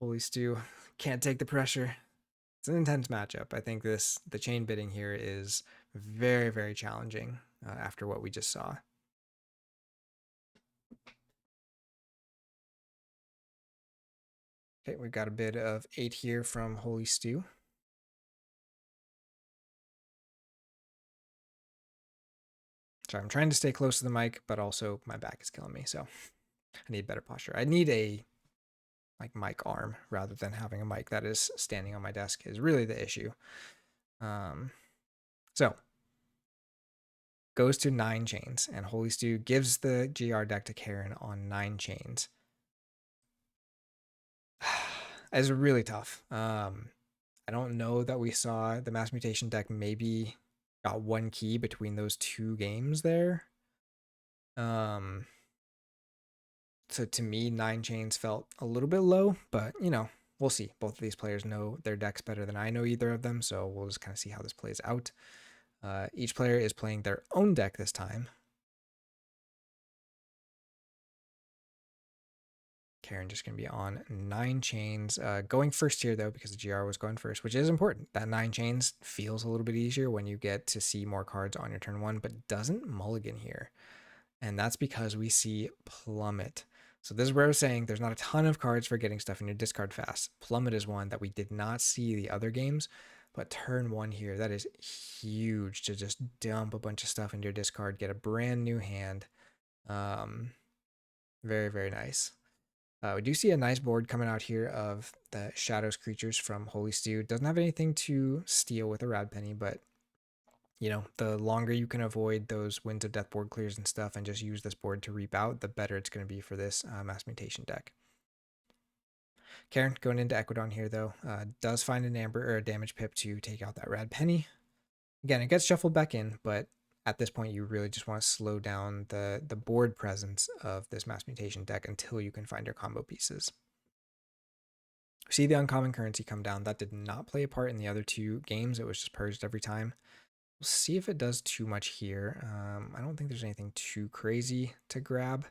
Holystewe can't take the pressure. It's an intense matchup. I think the chain bidding here is very, very challenging after what we just saw. Okay, we've got a bid of 8 here from Holystewe. Sorry, I'm trying to stay close to the mic, but also my back is killing me, so I need better posture. I need a mic arm rather than having a mic that is standing on my desk is really the issue. So goes to 9 chains, and Holystewe gives the GR deck to Karen on 9 chains. It's really tough. I don't know that we saw the Mass Mutation deck maybe got one key between those two games there. So to me, 9 chains felt a little bit low, but you know, we'll see. Both of these players know their decks better than I know either of them, so we'll just kind of see how this plays out. Each player is playing their own deck this time. Karen just going to be on 9 chains. Going first here, though, because the GR was going first, which is important. That 9 chains feels a little bit easier when you get to see more cards on your turn 1, but doesn't mulligan here. And that's because we see Plummet. So this is where I was saying there's not a ton of cards for getting stuff in your discard fast. Plummet is one that we did not see the other games, but turn 1 here, that is huge to just dump a bunch of stuff into your discard, get a brand new hand. Very, very nice. We do see a nice board coming out here of the Shadows creatures from Holystewe. Doesn't have anything to steal with a Rad Penny, but you know, the longer you can avoid those Winds of Death board clears and stuff and just use this board to reap out, the better it's going to be for this Mass Mutation deck. Karen going into Equidon here, though, does find an Amber or a Damage Pip to take out that Rad Penny. Again, it gets shuffled back in, but at this point, you really just want to slow down the board presence of this Mass Mutation deck until you can find your combo pieces. See the uncommon currency come down. That did not play a part in the other two games. It was just purged every time. We'll see if it does too much here. I don't think there's anything too crazy to grab.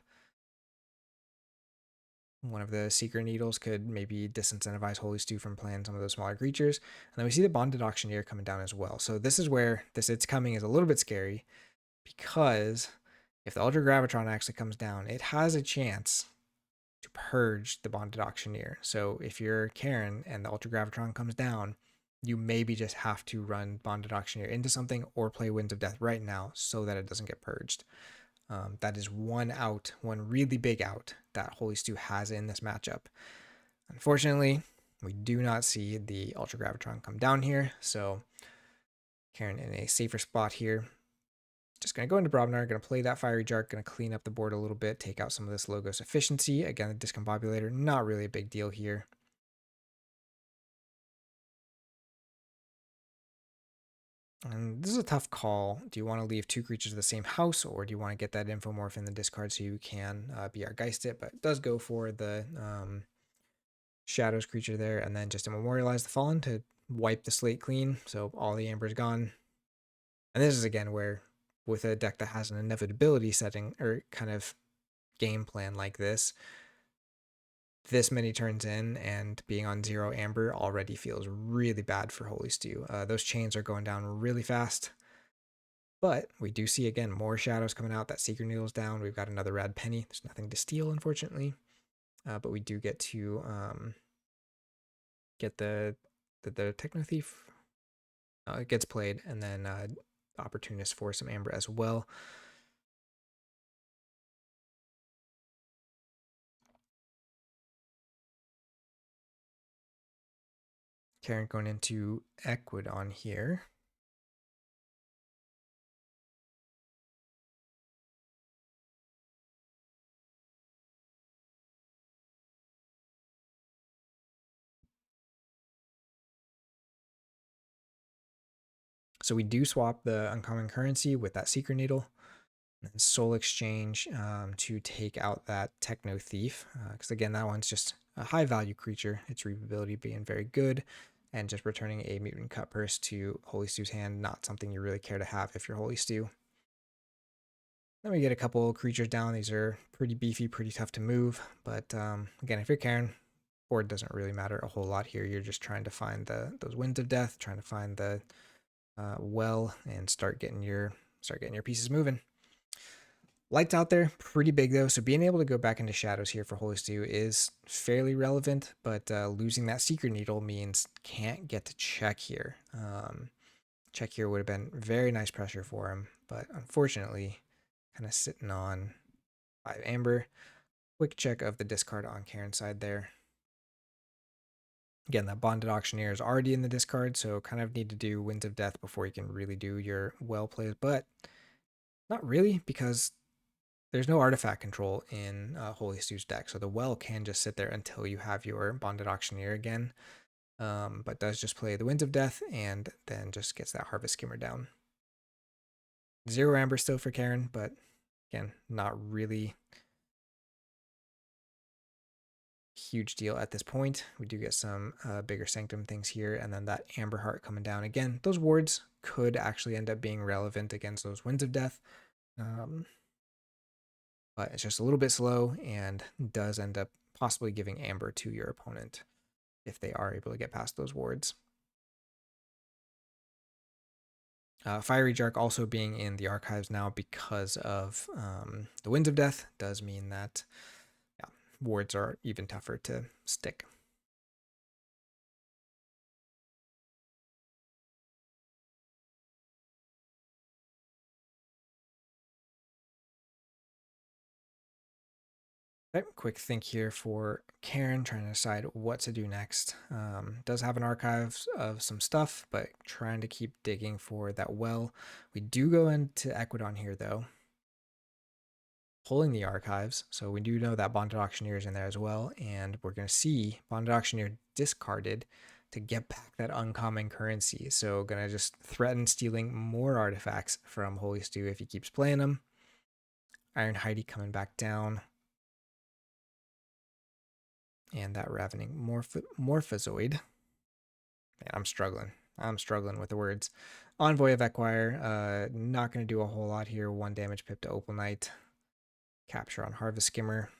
One of the Secret Needles could maybe disincentivize Holystewe from playing some of those smaller creatures. And then we see the Bonded Auctioneer coming down as well. So this is where this It's Coming is a little bit scary, because if the Ultra Gravitron actually comes down, it has a chance to purge the Bonded Auctioneer. So if you're Karen and the Ultra Gravitron comes down, you maybe just have to run Bonded Auctioneer into something or play Winds of Death right now so that it doesn't get purged. That is one out, one really big out that Holystewe has in this matchup. Unfortunately, we do not see the Ultra Gravitron come down here, so Karen in a safer spot here. Just going to go into Brobnar, going to play that Fiery Jark, going to clean up the board a little bit, take out some of this Logos efficiency. Again, the Discombobulator, not really a big deal here. And this is a tough call. Do you want to leave 2 creatures of the same house, or do you want to get that Infomorph in the discard so you can BR Geist it? But it does go for the Shadows creature there, and then just Immemorialize the Fallen to wipe the slate clean, so all the Amber's gone. And this is again where, with a deck that has an inevitability setting, or kind of game plan like this many turns in and being on 0 Amber already feels really bad for Holystewe. Those chains are going down really fast. But we do see, again, more Shadows coming out. That Secret Needle's down. We've got another Rad Penny. There's nothing to steal, unfortunately. But we do get to get the Techno Thief. It gets played, and then Opportunist for some Amber as well. Karen going into Equidon here. So we do swap the uncommon currency with that Secret Needle and Soul Exchange to take out that Techno Thief. Because again, that one's just a high value creature. Its reapability being very good, and just returning a Mutant Cut Purse to Holystewe's hand, not something you really care to have if you're Holystewe. Then we get a couple creatures down. These are pretty beefy, pretty tough to move. But again, if you're Karen, board doesn't really matter a whole lot here. You're just trying to find those Winds of Death, trying to find the well, and start getting your pieces moving. Lights out there, pretty big though, so being able to go back into Shadows here for Holystewe is fairly relevant, but losing that Secret Needle means can't get to check here. Check here would have been very nice pressure for him, but unfortunately, kind of sitting on 5 Amber. Quick check of the discard on Karen's side there. Again, that Bonded Auctioneer is already in the discard, so kind of need to do Winds of Death before you can really do your well plays, but not really, because there's no artifact control in Holystewe's deck, so the well can just sit there until you have your Bonded Auctioneer again. but does just play the Winds of Death and then just gets that Harvest Skimmer down. 0 amber still for Karen, but again, not really huge deal at this point. We do get some bigger Sanctum things here, and then that Amber Heart coming down again. Those wards could actually end up being relevant against those Winds of Death, but it's just a little bit slow and does end up possibly giving Amber to your opponent if they are able to get past those wards. Fiery Jark also being in the archives now because of the Winds of Death does mean that wards are even tougher to stick. Okay, quick think here for Karen, trying to decide what to do next. Does have an archive of some stuff, but trying to keep digging for that well. We do go into Equidon here, though, pulling the archives. So we do know that Bonded Auctioneer is in there as well, and we're going to see Bonded Auctioneer discarded to get back that uncommon currency. So going to just threaten stealing more artifacts from Holystewe if he keeps playing them. Iron Heidi coming back down. And that Ravening Morphozoid. Man, I'm struggling. I'm struggling with the words. Envoy of Equire. Not going to do a whole lot here. 1 damage pip to Opal Knight. Capture on Harvest Skimmer.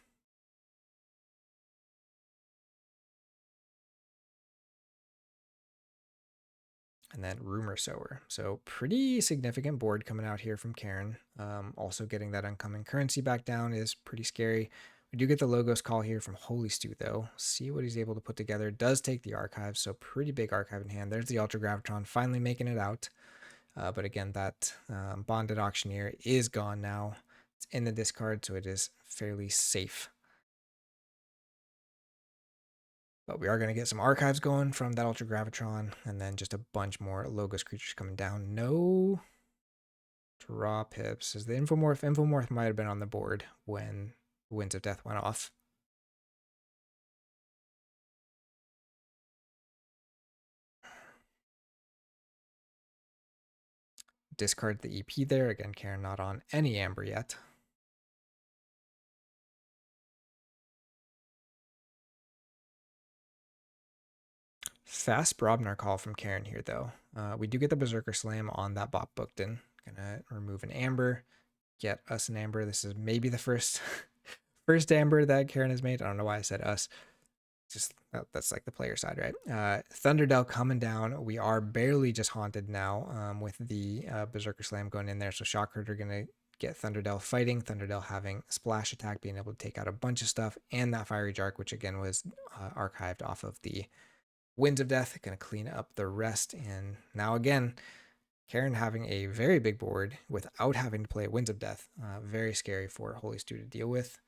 And then Rumor Sower. So pretty significant board coming out here from Karen. Also getting that uncommon currency back down is pretty scary. We do get the Logos call here from Holystewe, though. See what he's able to put together. Does take the archive, so pretty big archive in hand. There's the Ultra Gravitron finally making it out. But again, that Bonded Auctioneer is gone now. It's in the discard, so it is fairly safe. But we are going to get some archives going from that Ultra Gravitron, and then just a bunch more Logos creatures coming down. No draw pips. As the Infomorph. Infomorph might have been on the board when Winds of Death went off. Discard the EP there. Again, Karen not on any Amber yet. Fast Brobnar call from Karen here, though. We do get the Berserker Slam on that Bop Bookton. Gonna remove an Amber, get us an Amber. This is maybe the first Amber that Karen has made. I don't know why I said us. Just that's like the player side, right? Thunderdell coming down. We are barely just haunted now with the Berserker Slam going in there. So Shockherder gonna get Thunderdell fighting. Thunderdell having splash attack, being able to take out a bunch of stuff, and that Fiery Jark, which again was archived off of the Winds of Death, going to clean up the rest. And now again, Karen having a very big board without having to play Winds of Death. Very scary for Holystewe to deal with.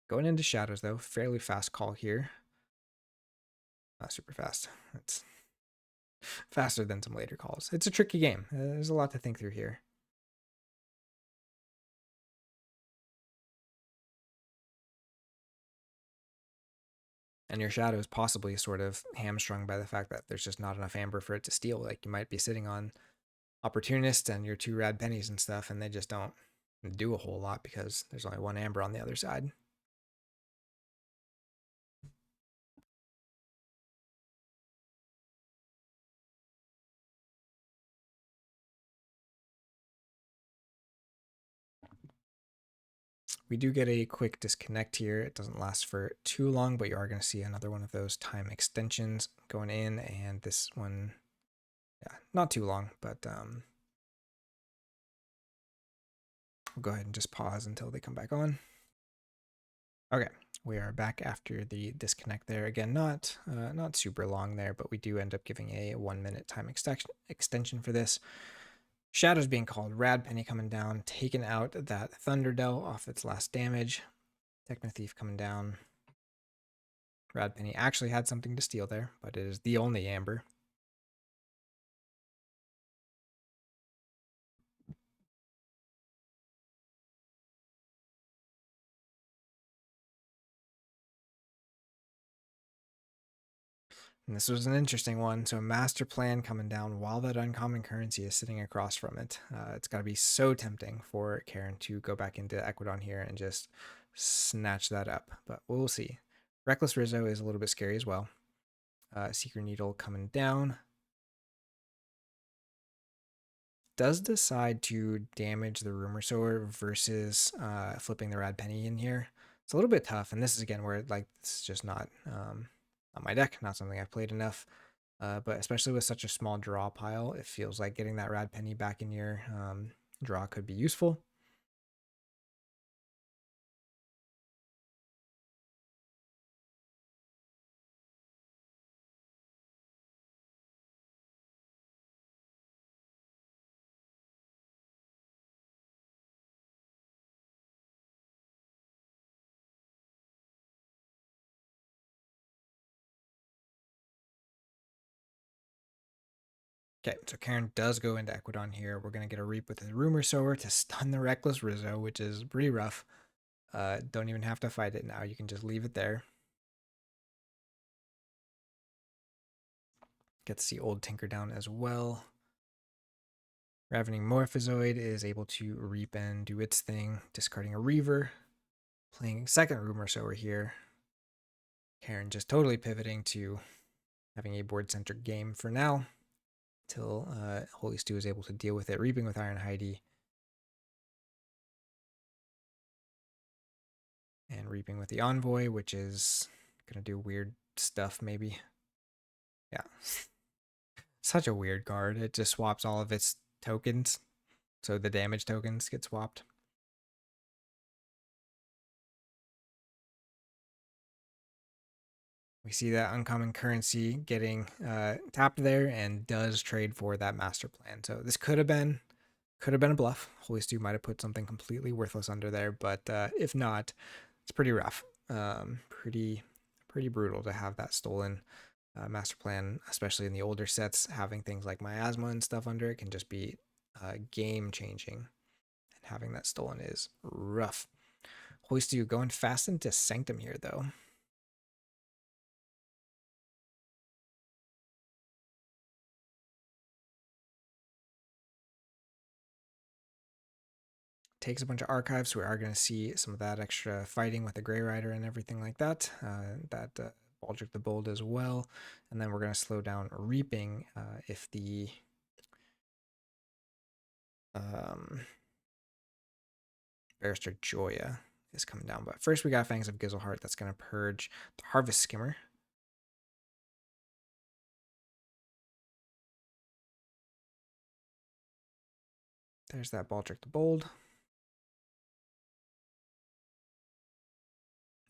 Going into Shadows, though, fairly fast call here. Not super fast. It's faster than some later calls. It's a tricky game. There's a lot to think through here. And your Shadow is possibly sort of hamstrung by the fact that there's just not enough Amber for it to steal. Like, you might be sitting on Opportunist and your 2 Rad Pennies and stuff, and they just don't do a whole lot because there's only 1 Amber on the other side. We do get a quick disconnect here. It doesn't last for too long, but you are going to see another one of those time extensions going in, and this one, yeah, not too long, but we'll go ahead and just pause until they come back on. Okay, we are back after the disconnect there. Again, not super long there, but we do end up giving a 1-minute time extension for this. Shadows being called, Rad Penny coming down, taking out that Thunderdell off its last damage. Techno Thief coming down. Rad Penny actually had something to steal there, but it is the only amber. And this was an interesting one. So master plan coming down while that uncommon currency is sitting across from it. It's got to be so tempting for Karen to go back into Ecuadon here and just snatch that up. But we'll see. Reckless Rizzo is a little bit scary as well. Seeker Needle coming down. Does decide to damage the Rumor Sower versus flipping the Rad Penny in here. It's a little bit tough, and this is again where like this is just not on my deck, not something I've played enough. But especially with such a small draw pile, it feels like getting that Rad Penny back in your draw could be useful. Okay, so Karen does go into Ecuadon here. We're going to get a Reap with his Rumor Sower to stun the Reckless Rizzo, which is pretty rough. Don't even have to fight it now. You can just leave it there. Get to see Old Tinker down as well. Ravening Morphozoid is able to Reap and do its thing, discarding a Reaver. Playing second Rumor Sower here. Karen just totally pivoting to having a board-centered game for now. Till Holystewe is able to deal with it, Reaping with Iron Heidi. And Reaping with the Envoy, which is going to do weird stuff maybe. Yeah. Such a weird card. It just swaps all of its tokens. So the damage tokens get swapped. We see that uncommon currency getting tapped there and does trade for that master plan. So this could have been a bluff. Holystewe might have put something completely worthless under there, but if not, it's pretty rough. Pretty brutal to have that stolen master plan, especially in the older sets. Having things like miasma and stuff under it can just be game changing, and having that stolen is rough. Holystewe going fast into Sanctum here though. Takes a bunch of archives, so we are going to see some of that extra fighting with the Grey Rider and everything like that. Baldric the Bold as well. And then we're going to slow down Reaping if the Barrister Joya is coming down. But first we got Fangs of Gizzleheart that's going to purge the Harvest Skimmer. There's that Baldric the Bold.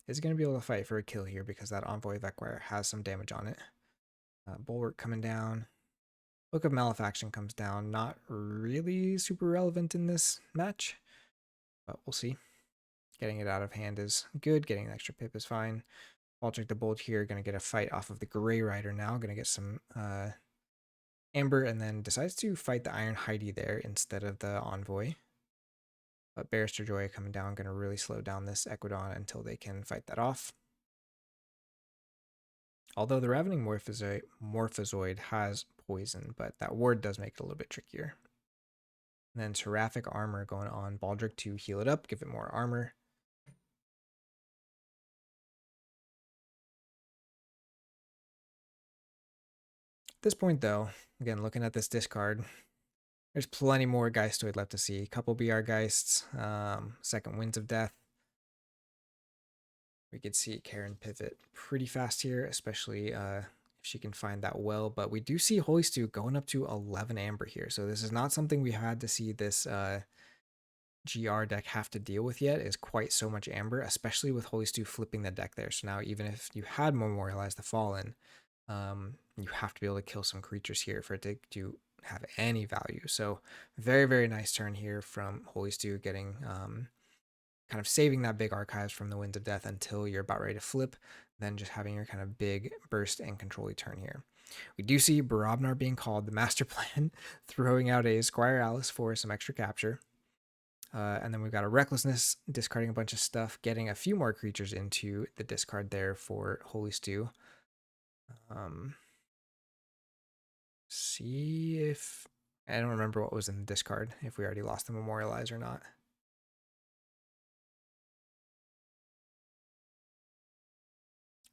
Is going to be able to fight for a kill here because that Envoy Vecwire has some damage on it. Bulwark coming down. Book of Malefaction comes down. Not really super relevant in this match, but we'll see. Getting it out of hand is good. Getting an extra pip is fine. Baldric the Bold here, going to get a fight off of the Grey Rider now. Going to get some Amber, and then decides to fight the Iron Heidi there instead of the Envoy. But Barrister Joya coming down, going to really slow down this Ecuadon until they can fight that off. Although the Ravening Morphozoid has poison, but that ward does make it a little bit trickier. And then Seraphic Armor going on Baldric to heal it up, give it more armor. At this point, though, again, looking at this discard, there's plenty more Geistoid left to see. A couple BR Geists, second Winds of Death. We could see Karen pivot pretty fast here, especially if she can find that well. But we do see Holystewe going up to 11 Amber here. So this is not something we had to see this GR deck have to deal with yet, is quite so much Amber, especially with Holystewe flipping the deck there. So now even if you had Memorialize the Fallen, you have to be able to kill some creatures here for it to have any value. So very, very nice turn here from Holystewe, getting kind of saving that big archives from the Winds of Death until you're about ready to flip. then just having your kind of big burst and control turn here. We do see Barabnar being called the master plan, throwing out a Squire Alice for some extra capture. And then we've got a Recklessness, discarding a bunch of stuff, getting a few more creatures into the discard there for Holystewe. See if... I don't remember what was in the discard, if we already lost the Memorialize or not.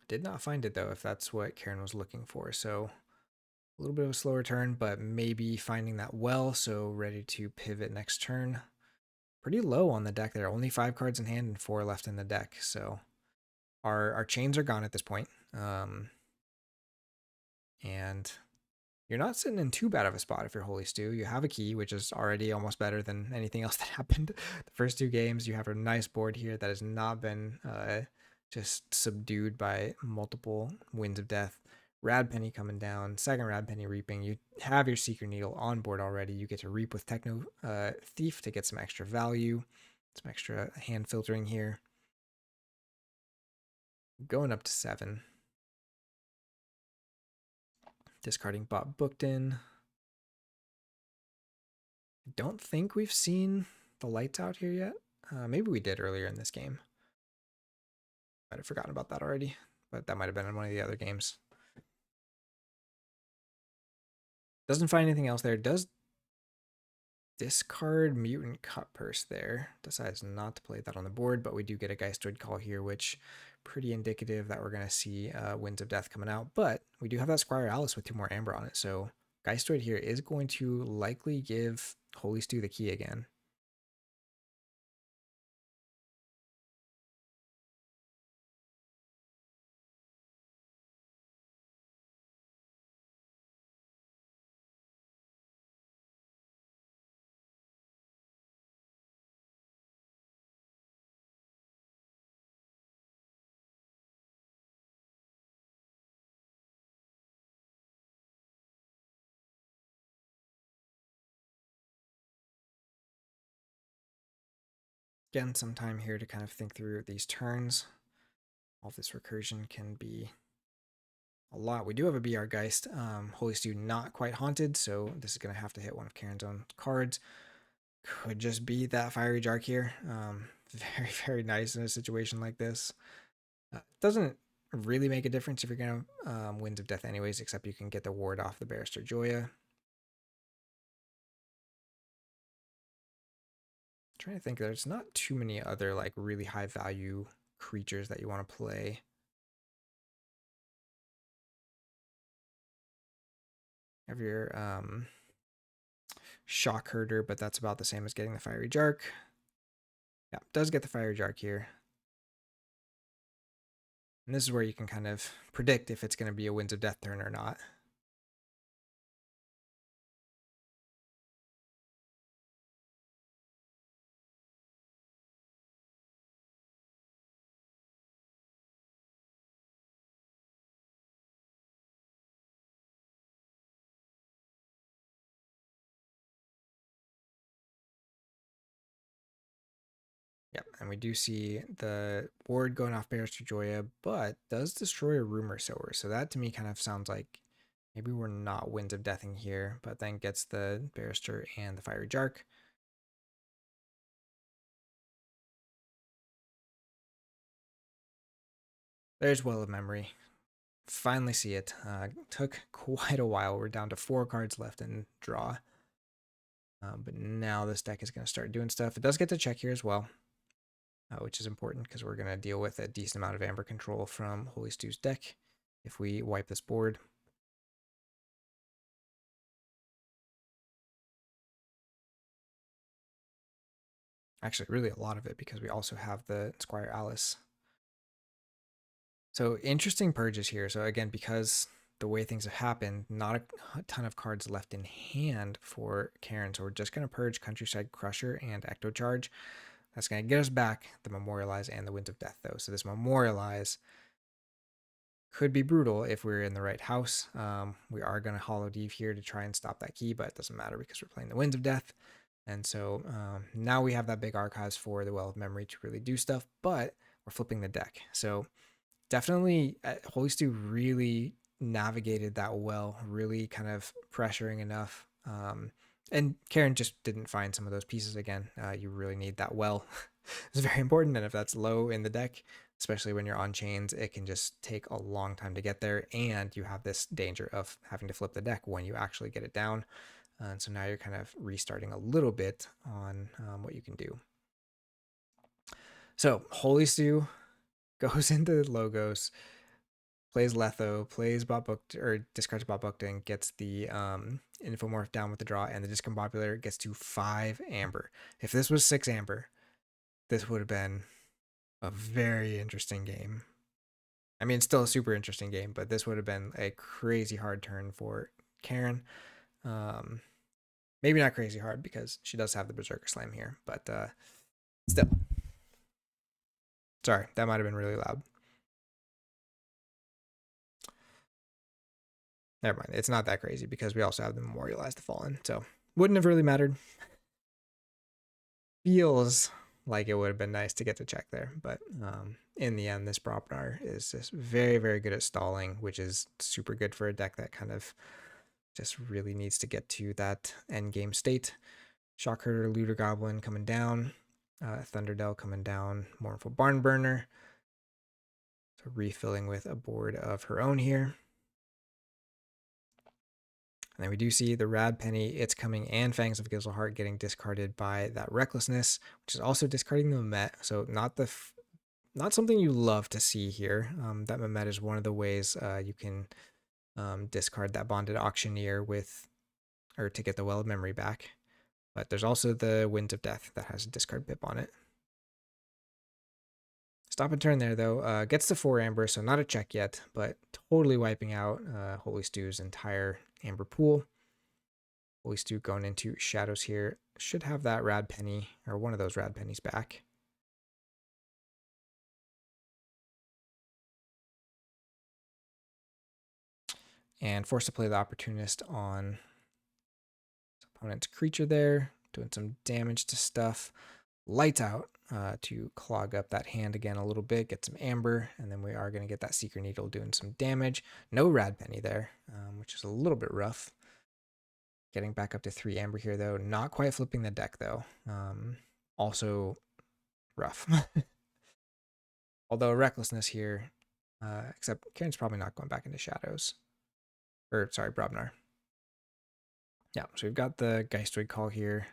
Did not find it, though, if that's what Karen was looking for. So a little bit of a slower turn, but maybe finding that well, so ready to pivot next turn. Pretty low on the deck there. Only 5 cards in hand and 4 left in the deck. So our chains are gone at this point. And you're not sitting in too bad of a spot if you're Holystewe. You have a key, which is already almost better than anything else that happened the first 2 games. You have a nice board here that has not been just subdued by multiple winds of death. Rad Penny coming down, second Rad Penny reaping. You have your Seeker Needle on board already. You get to reap with Techno Thief to get some extra value, some extra hand filtering here. Going up to 7. Discarding Bob Bookton. Don't think we've seen the lights out here yet. Maybe we did earlier in this game. Might have forgotten about that already, but that might have been in one of the other games. Doesn't find anything else there. Does discard Mutant Cutpurse there. Decides not to play that on the board, but we do get a Geistoid Call here, which pretty indicative that we're going to see Winds of Death coming out. But we do have that Squire Alice with 2 more Amber on it, so Geistoid here is going to likely give Holystewe the key again. Again, some time here to kind of think through these turns. All this recursion can be a lot. We do have a BR Geist. Holystewe not quite haunted, so this is going to have to hit one of Karen's own cards. Could just be that Fiery Jark here. Very, very nice in a situation like this. Doesn't really make a difference if you're going to Winds of Death anyways, except you can get the ward off the Barrister Joya. Trying to think, there's not too many other like really high value creatures that you want to play. Have your Shock Herder, but that's about the same as getting the Fiery Jark. Yeah, does get the Fiery Jark here. And this is where you can kind of predict if it's going to be a Winds of Death turn or not. Yep, and we do see the ward going off Barrister Joya, but does destroy a Rumor Sower. So that to me kind of sounds like maybe we're not Winds of Deathing here, but then gets the Barrister and the Fiery Jark. There's Well of Memory. Finally see it. Took quite a while. We're down to 4 cards left in draw. But now this deck is going to start doing stuff. It does get to check here as well, which is important because we're going to deal with a decent amount of Amber control from Holystewe's deck if we wipe this board. Actually, really a lot of it because we also have the Squire Alice. So interesting purges here. So again, because the way things have happened, not a ton of cards left in hand for Karen. So we're just going to purge Countryside Crusher and Ecto Charge. That's going to get us back the Memorialize and the Winds of Death, though. So this Memorialize could be brutal if we're in the right house. We are going to Hollow Deave here to try and stop that key, but it doesn't matter because we're playing the Winds of Death. And so now we have that big Archives for the Well of Memory to really do stuff, but we're flipping the deck. So definitely Holystewe really navigated that well, really kind of pressuring enough. And Karen just didn't find some of those pieces again. You really need that well. It's very important. And if that's low in the deck, especially when you're on chains, it can just take a long time to get there. And you have this danger of having to flip the deck when you actually get it down. And so now you're kind of restarting a little bit on what you can do. So Holystewe goes into Logos, plays Letho, plays Bob Booked, or discards Bob Booked, gets the Infomorph down with the draw, and the Discombobulator gets to 5 Amber. If this was 6 Amber, this would have been a very interesting game. I mean, it's still a super interesting game, but this would have been a crazy hard turn for Karen. Maybe not crazy hard because she does have the Berserker Slam here, but still. Sorry, that might have been really loud. Never mind. It's not that crazy because we also have the Memorialize the Fallen, so wouldn't have really mattered. Feels like it would have been nice to get to check there, but in the end, this Brobnar is just very, very good at stalling, which is super good for a deck that kind of just really needs to get to that end game state. Shockherder, Looter Goblin coming down, Thunderdell coming down, Mournful Barnburner. So refilling with a board of her own here. And then we do see the Rad Penny, It's Coming, and Fangs of Gizzleheart getting discarded by that Recklessness, which is also discarding the Mamet. So not something you love to see here. That Mamet is one of the ways you can discard that Bonded Auctioneer to get the Well of Memory back. But there's also the Winds of Death that has a discard pip on it. Stop and turn there, though. Gets to 4 Amber, so not a check yet, but totally wiping out Holystewe's entire Amber pool. Holystewe going into Shadows here. Should have that Rad Penny, or one of those Rad Pennies back. And forced to play the Opportunist on his opponent's creature there, doing some damage to stuff. Lights out to clog up that hand again a little bit, get some Amber, and then we are going to get that Seeker Needle doing some damage. No Rad Penny there, which is a little bit rough. Getting back up to 3 Amber here, though. Not quite flipping the deck, though. Also rough. Although Recklessness here, except Karen's probably not going back into Shadows. Or, sorry, Brobnar. Yeah, so we've got the Geistoid Call here.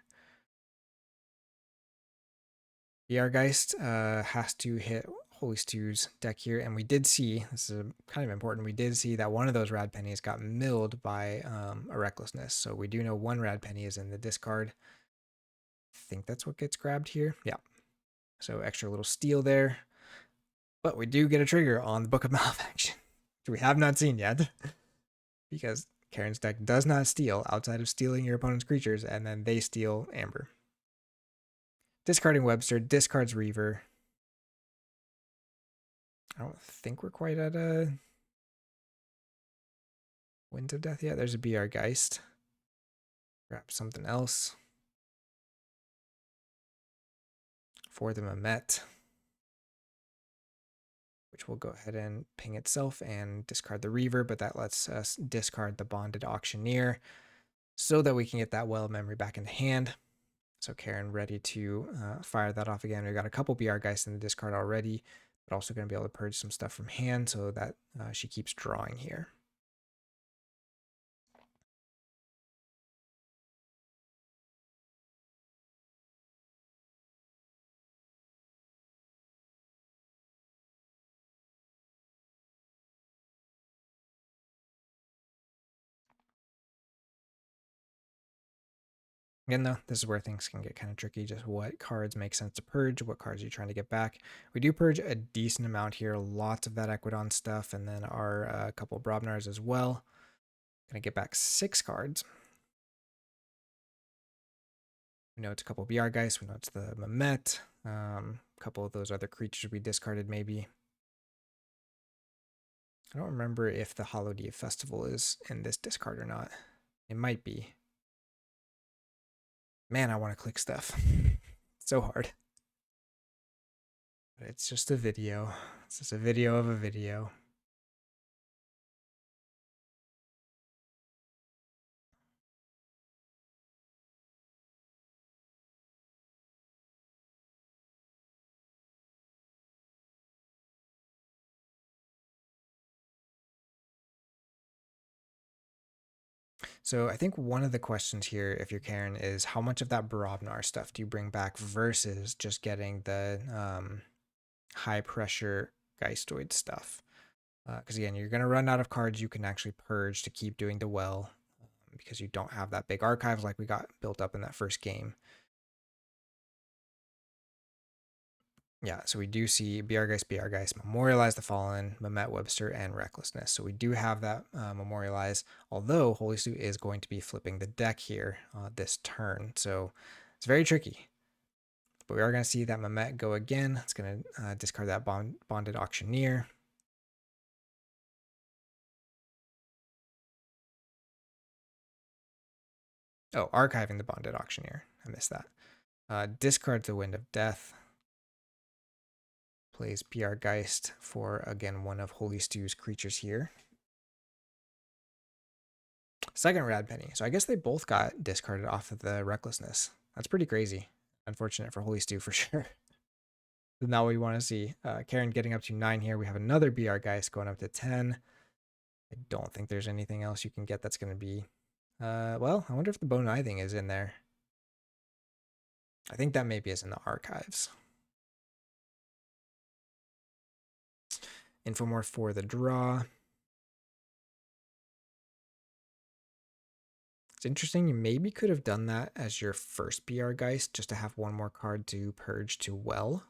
Geist has to hit Holystewe's deck here, and we did see, this is kind of important, we did see that one of those Rad Pennies got milled by a Recklessness, so we do know one Rad Penny is in the discard. I think that's what gets grabbed here. Yeah, so extra little steal there, but we do get a trigger on the Book of Malefaction, which we have not seen yet, because Karen's deck does not steal outside of stealing your opponent's creatures, and then they steal Amber. Discarding Webster, discards Reaver. I don't think we're quite at a Winds of Death yet. There's a BR Geist. Grab something else. For the Mamet, which will go ahead and ping itself and discard the Reaver, but that lets us discard the Bonded Auctioneer so that we can get that Well of Memory back into hand. So Karen ready to fire that off again. We've got a couple BR Geists in the discard already, but also going to be able to purge some stuff from hand so that she keeps drawing here. Again, though, this is where things can get kind of tricky. Just what cards make sense to purge, what cards are you trying to get back. We do purge a decent amount here, lots of that Equidon stuff, and then our couple of Brobnars as well. Gonna get back 6 cards. We know it's a couple of BR Geists, we know it's the Mamet, a couple of those other creatures we discarded maybe. I don't remember if the Holystewe Festival is in this discard or not. It might be. Man, I want to click stuff. So hard. But it's just a video. It's just a video of a video. So I think one of the questions here, if you're Karen, is how much of that Brobnar stuff do you bring back versus just getting the high pressure Geistoid stuff? Because again, you're going to run out of cards you can actually purge to keep doing the well, because you don't have that big archives like we got built up in that first game. Yeah, so we do see BR Geist, Memorialize the Fallen, Mehmet Webster, and Recklessness. So we do have that Memorialize, although Holystewe is going to be flipping the deck here this turn. So it's very tricky. But we are going to see that Mehmet go again. It's going to discard that Bonded Auctioneer. Oh, archiving the Bonded Auctioneer. I missed that. Discard the Wind of Death. Plays BR Geist for, again, one of Holystewe's creatures here. Second Rad Penny. So I guess they both got discarded off of the Recklessness. That's pretty crazy. Unfortunate for Holystewe for sure. Not what we want to see. Karen getting up to 9 here. We have another BR Geist going up to 10. I don't think there's anything else you can get that's going to be... well, I wonder if the Bone Ithing is in there. I think that maybe is in the archives. Infomorph for the draw. It's interesting. You maybe could have done that as your first BR Geist just to have one more card to purge to well.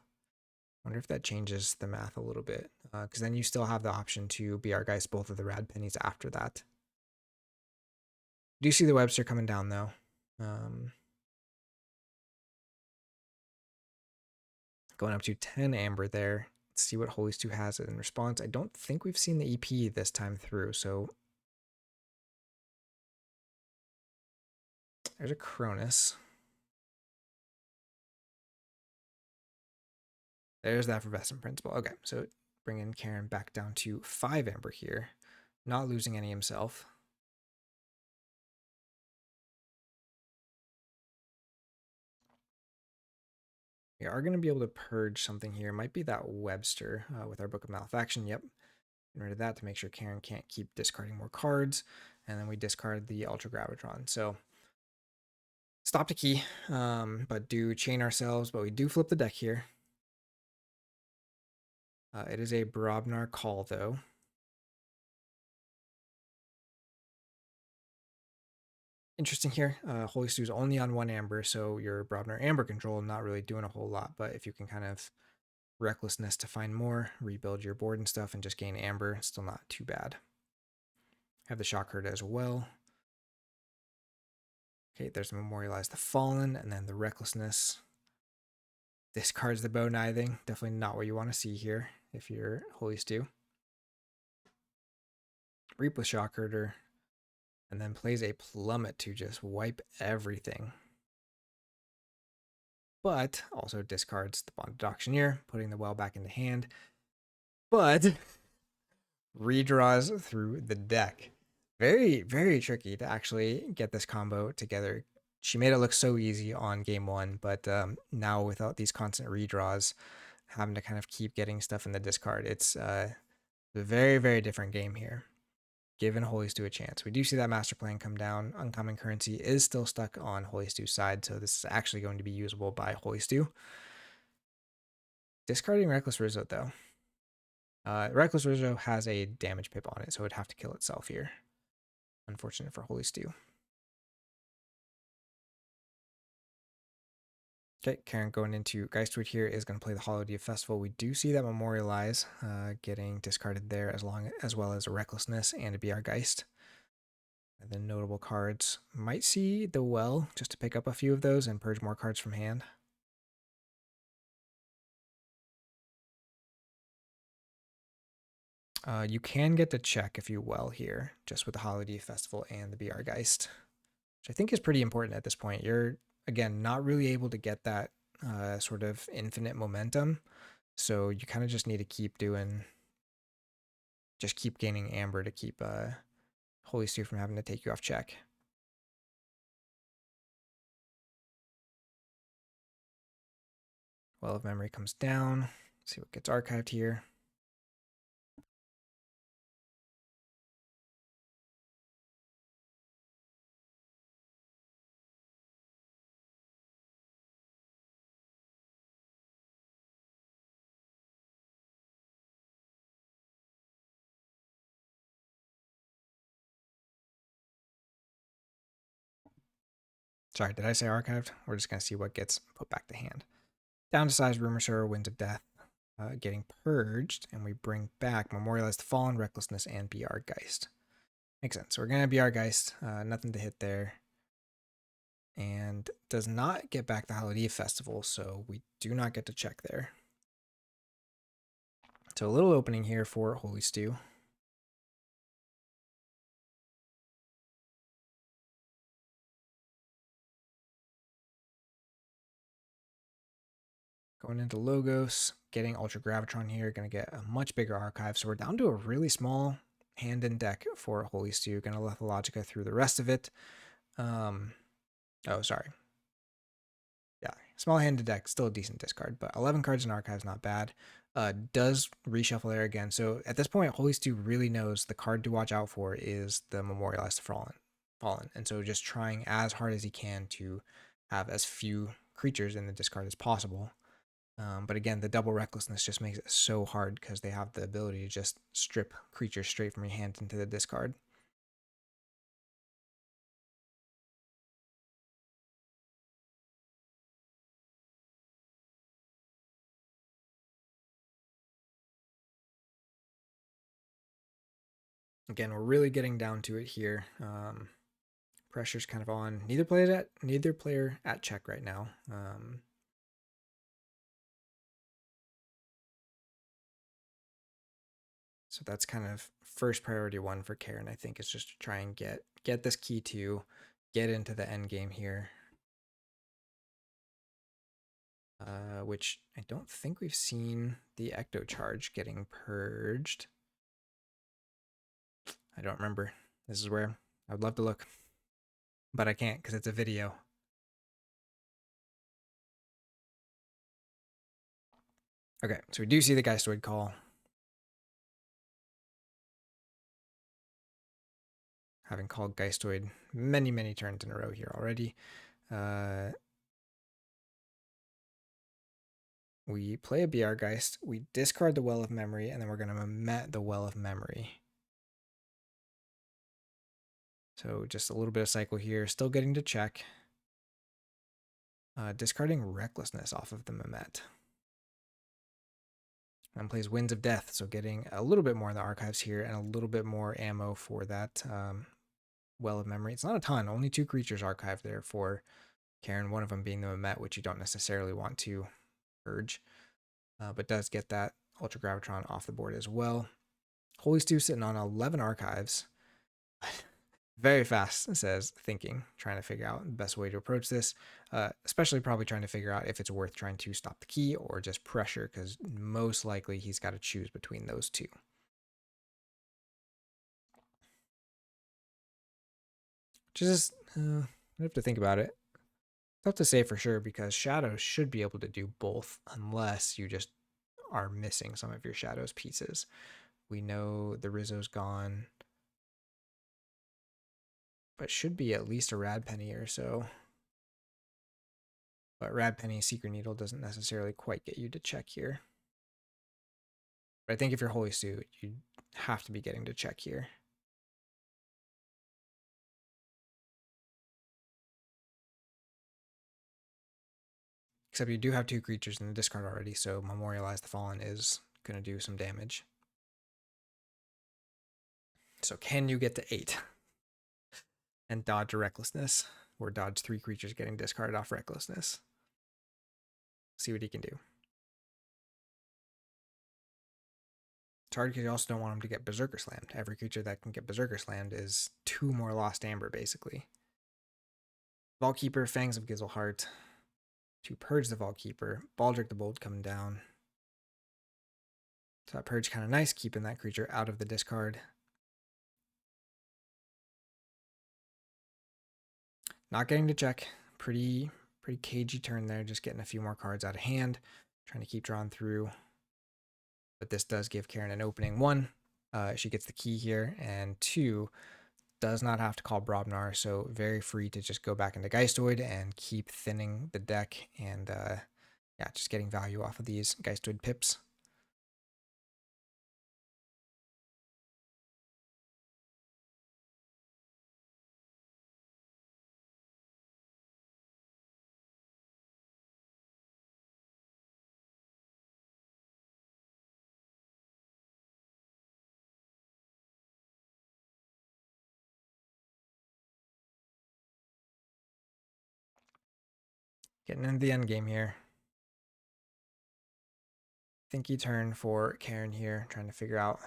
Wonder if that changes the math a little bit, because then you still have the option to BR Geist both of the Rad Pennies after that. Do you see the Webster coming down though? Going up to 10 Amber there. Let's see what Holystewe has in response. I don't think we've seen the EP this time through, so there's a Cronus. There's the Effervescent Principle. Okay, so bringing Karen back down to 5 Amber here. Not losing any himself. We are going to be able to purge something here. Might be that Webster with our Book of Malefaction. Yep. Get rid of that to make sure Karen can't keep discarding more cards. And then we discard the Ultra Gravitron. So stop to key, but do chain ourselves. But we do flip the deck here. It is a Brobnar call, though. Interesting here. Holystewe's only on 1 Amber, so your Brobnar Amber control not really doing a whole lot. But if you can kind of Recklessness to find more, rebuild your board and stuff, and just gain Amber, it's still not too bad. Have the Shock Herd as well. Okay, there's the Memorialize the Fallen, and then the Recklessness. Discards the Bone Ithing. Definitely not what you want to see here if you're Holystewe. Reap with Shock Herder, and then plays a Plummet to just wipe everything. But also discards the Bonded Auctioneer, putting the well back into hand. But redraws through the deck. Very, very tricky to actually get this combo together. She made it look so easy on game 1, but now without these constant redraws, having to kind of keep getting stuff in the discard, it's a very, very different game here. Given Holystewe a chance. We do see that master plan come down. Uncommon Currency is still stuck on Holystewe's side, so this is actually going to be usable by Holystewe. Discarding Reckless Rizzo, though. Reckless Rizzo has a damage pip on it, so it'd have to kill itself here. Unfortunate for Holystewe. Okay, Karen going into Geistwood here is going to play the Holystewe Festival. We do see that Memorialize getting discarded there as well as a Recklessness and a BR Geist. And then notable cards. Might see the Well just to pick up a few of those and purge more cards from hand. You can get the check if you well here, just with the Holystewe Festival and the BR Geist, which I think is pretty important at this point. You're, again, not really able to get that sort of infinite momentum So you kind of just need to keep keep gaining amber to keep Holystewe from having to take you off check. Well of Memory comes down. Let's see what gets archived here. Sorry, did I say archived? We're just going to see what gets put back to hand. Down to size, Rumor Sower, Winds of Death, getting purged, and we bring back Memorialize the Fallen, Recklessness, and BR Geist. Makes sense. So we're going to BR Geist, nothing to hit there. And does not get back the Hallowed Eve Festival, so we do not get to check there. So a little opening here for Holystewe. Going into Logos, getting Ultra Gravitron here, going to get a much bigger archive. So we're down to a really small hand and deck for Holystewe. Going to Lethalogica through the rest of it. Oh, sorry. Yeah, small handed deck, still a decent discard, but 11 cards in archives, not bad. Does reshuffle there again. So at this point, Holystewe really knows the card to watch out for is the Memorialized Fallen. And so just trying as hard as he can to have as few creatures in the discard as possible. But again, the double recklessness just makes it so hard because they have the ability to just strip creatures straight from your hand into the discard. Again, we're really getting down to it here. Pressure's kind of on. Neither player at check right now. So that's kind of first priority one for Karen, I think, is just to try and get this key to get into the end game here. Which I don't think we've seen the Ecto Charge getting purged. I don't remember. This is where I would love to look, but I can't because it's a video. Okay, so we do see the Geistoid Call. Having called Geistoid many, many turns in a row here already. We play a BR Geist, we discard the Well of Memory, and then we're going to Met the Well of Memory. So just a little bit of cycle here, still getting to check. Discarding Recklessness off of the Mamet. And plays Winds of Death, so getting a little bit more in the archives here and a little bit more ammo for that Well of Memory. It's not a ton, only 2 creatures archived there for Karen, one of them being the Mamet, which you don't necessarily want to purge, but does get that Ultra Gravitron off the board as well. Holystewe sitting on 11 archives. Very fast, says thinking, trying to figure out the best way to approach this, especially probably trying to figure out if it's worth trying to stop the key or just pressure, because most likely he's got to choose between those two. Just I have to think about it. Tough to say for sure because Shadows should be able to do both unless you just are missing some of your Shadows pieces. We know the Rizzo's gone, but should be at least a Rad Penny or so. But Rad Penny Secret Needle doesn't necessarily quite get you to check here. But I think if you're Holystewe, you have to be getting to check here. Except you do have 2 creatures in the discard already, so Memorialize the Fallen is going to do some damage. So can you get to 8? And dodge a Recklessness, or dodge 3 creatures getting discarded off Recklessness. See what he can do. It's hard because you also don't want him to get Berserker Slammed. Every creature that can get Berserker Slammed is 2 more Lost Amber, basically. Vault Keeper, Fangs of Gizzleheart to purge the Vault Keeper. Baldric the Bold coming down. So that purge kind of nice, keeping that creature out of the discard. Not getting to check. Pretty cagey turn there, just getting a few more cards out of hand, trying to keep drawing through. But this does give Karen an opening. One, she gets the key here, and two, does not have to call Brobnar, so very free to just go back into Geistoid and keep thinning the deck and yeah, just getting value off of these Geistoid pips. Getting into the end game here. Thinky turn for Karen here, trying to figure out,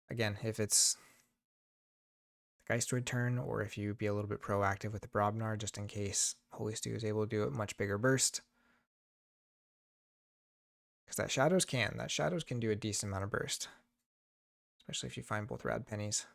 again, if it's the Geistoid turn or if you be a little bit proactive with the Brobnar just in case Holystewe is able to do a much bigger burst. Because that Shadows can do a decent amount of burst. Especially if you find both rad pennies.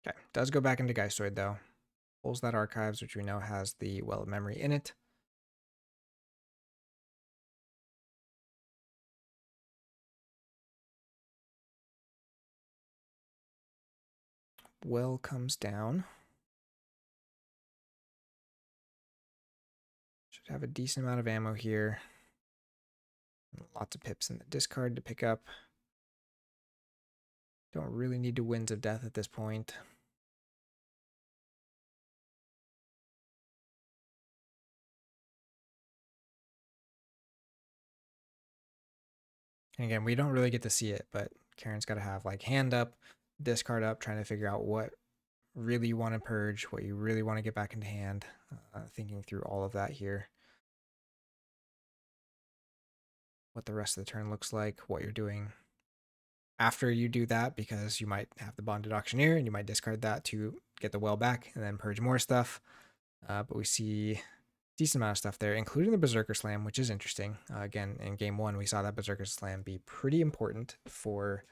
Okay, does go back into Geistoid though. Pulls that Archives, which we know has the Well of Memory in it. Well comes down. Should have a decent amount of ammo here. Lots of pips in the discard to pick up. Don't really need to Winds of Death at this point. And again, we don't really get to see it, but Karen's got to have like hand up, discard up, trying to figure out what really you want to purge, what you really want to get back into hand, thinking through all of that here. What the rest of the turn looks like, what you're doing after you do that, because you might have the Bonded Auctioneer and you might discard that to get the well back and then purge more stuff. But we see decent amount of stuff there, including the Berserker Slam, which is interesting. Again, in game one, we saw that Berserker Slam be pretty important for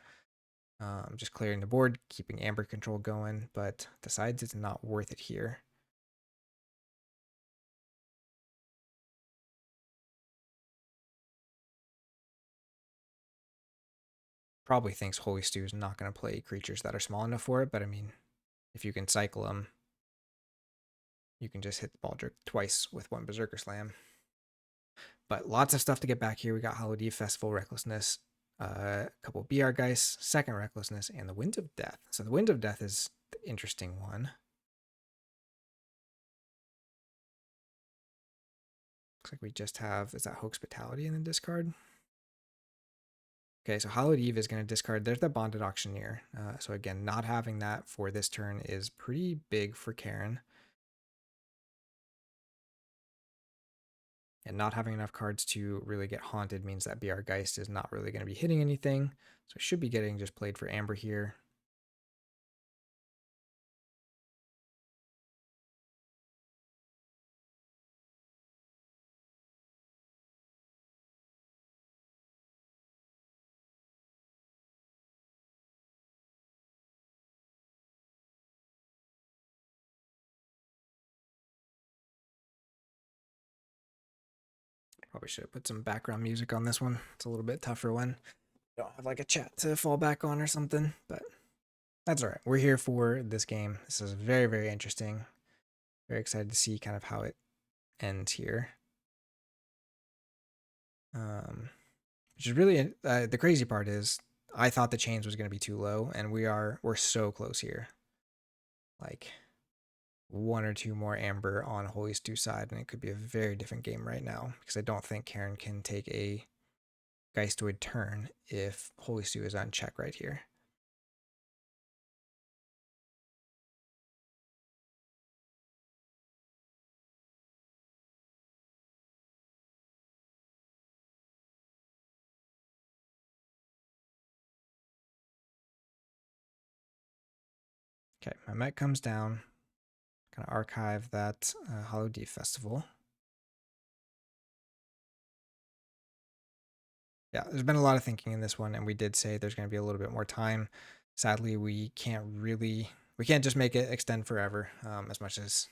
just clearing the board, keeping Amber control going, but decides it's not worth it here. Probably thinks Holystewe is not going to play creatures that are small enough for it, but I mean, if you can cycle them, you can just hit the ball jerk twice with one Berserker Slam. But lots of stuff to get back here. We got Holystewe, Festival, Recklessness, a couple BR Geist, second Recklessness, and the Winds of Death. So the Winds of Death is the interesting one. Looks like we just have, is that Hospitality in the discard? Okay, so Hallowed Eve is going to discard. There's the Bonded Auctioneer. So again, not having that for this turn is pretty big for Karen. And not having enough cards to really get haunted means that BR Geist is not really going to be hitting anything. So it should be getting just played for Amber here. Probably should have put some background music on this one. It's a little bit tougher one. Don't have like a chat to fall back on or something, but that's all right. We're here for this game. This is very, very interesting. Very excited to see kind of how it ends here. Which is really the crazy part is I thought the chains was going to be too low, and we're so close here. Like one or two more Amber on Holystewe side, and it could be a very different game right now, because I don't think Karen can take a Geistoid turn if Holystewe is on check right here. Okay, my Met comes down. Gonna archive that Holystewe Festival. Yeah, there's been a lot of thinking in this one, and we did say there's going to be a little bit more time. Sadly, we can't just make it extend forever, as much as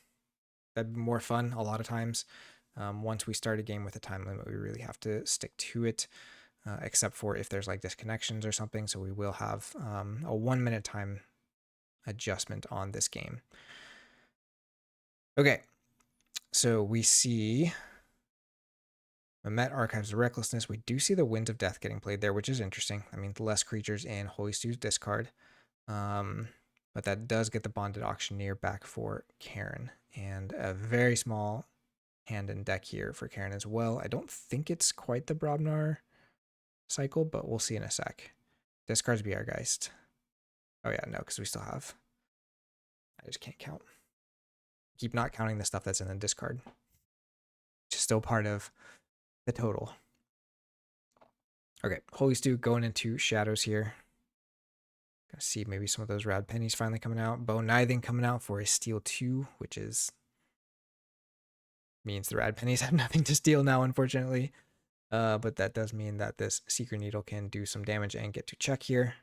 that'd be more fun a lot of times. Once we start a game with a time limit, we really have to stick to it, except for if there's like disconnections or something. So we will have a 1 minute time adjustment on this game. Okay, so we see Met archives the recklessness. We do see the Winds of Death getting played there, which is interesting. I mean, less creatures in Holystewe's discard. But that does get the Bonded Auctioneer back for Karen. And a very small hand and deck here for Karen as well. I don't think it's quite the Brobnar cycle, but we'll see in a sec. Discards Geist. Oh yeah, no, because we still have... I just can't count. Keep not counting the stuff that's in the discard, which is still part of the total. Okay, Holystewe going into Shadows here. Gonna see maybe some of those rad pennies finally coming out. Bone Nithing coming out for a steal 2, which is means the rad pennies have nothing to steal now, unfortunately. But that does mean that this Secret Needle can do some damage and get to check here.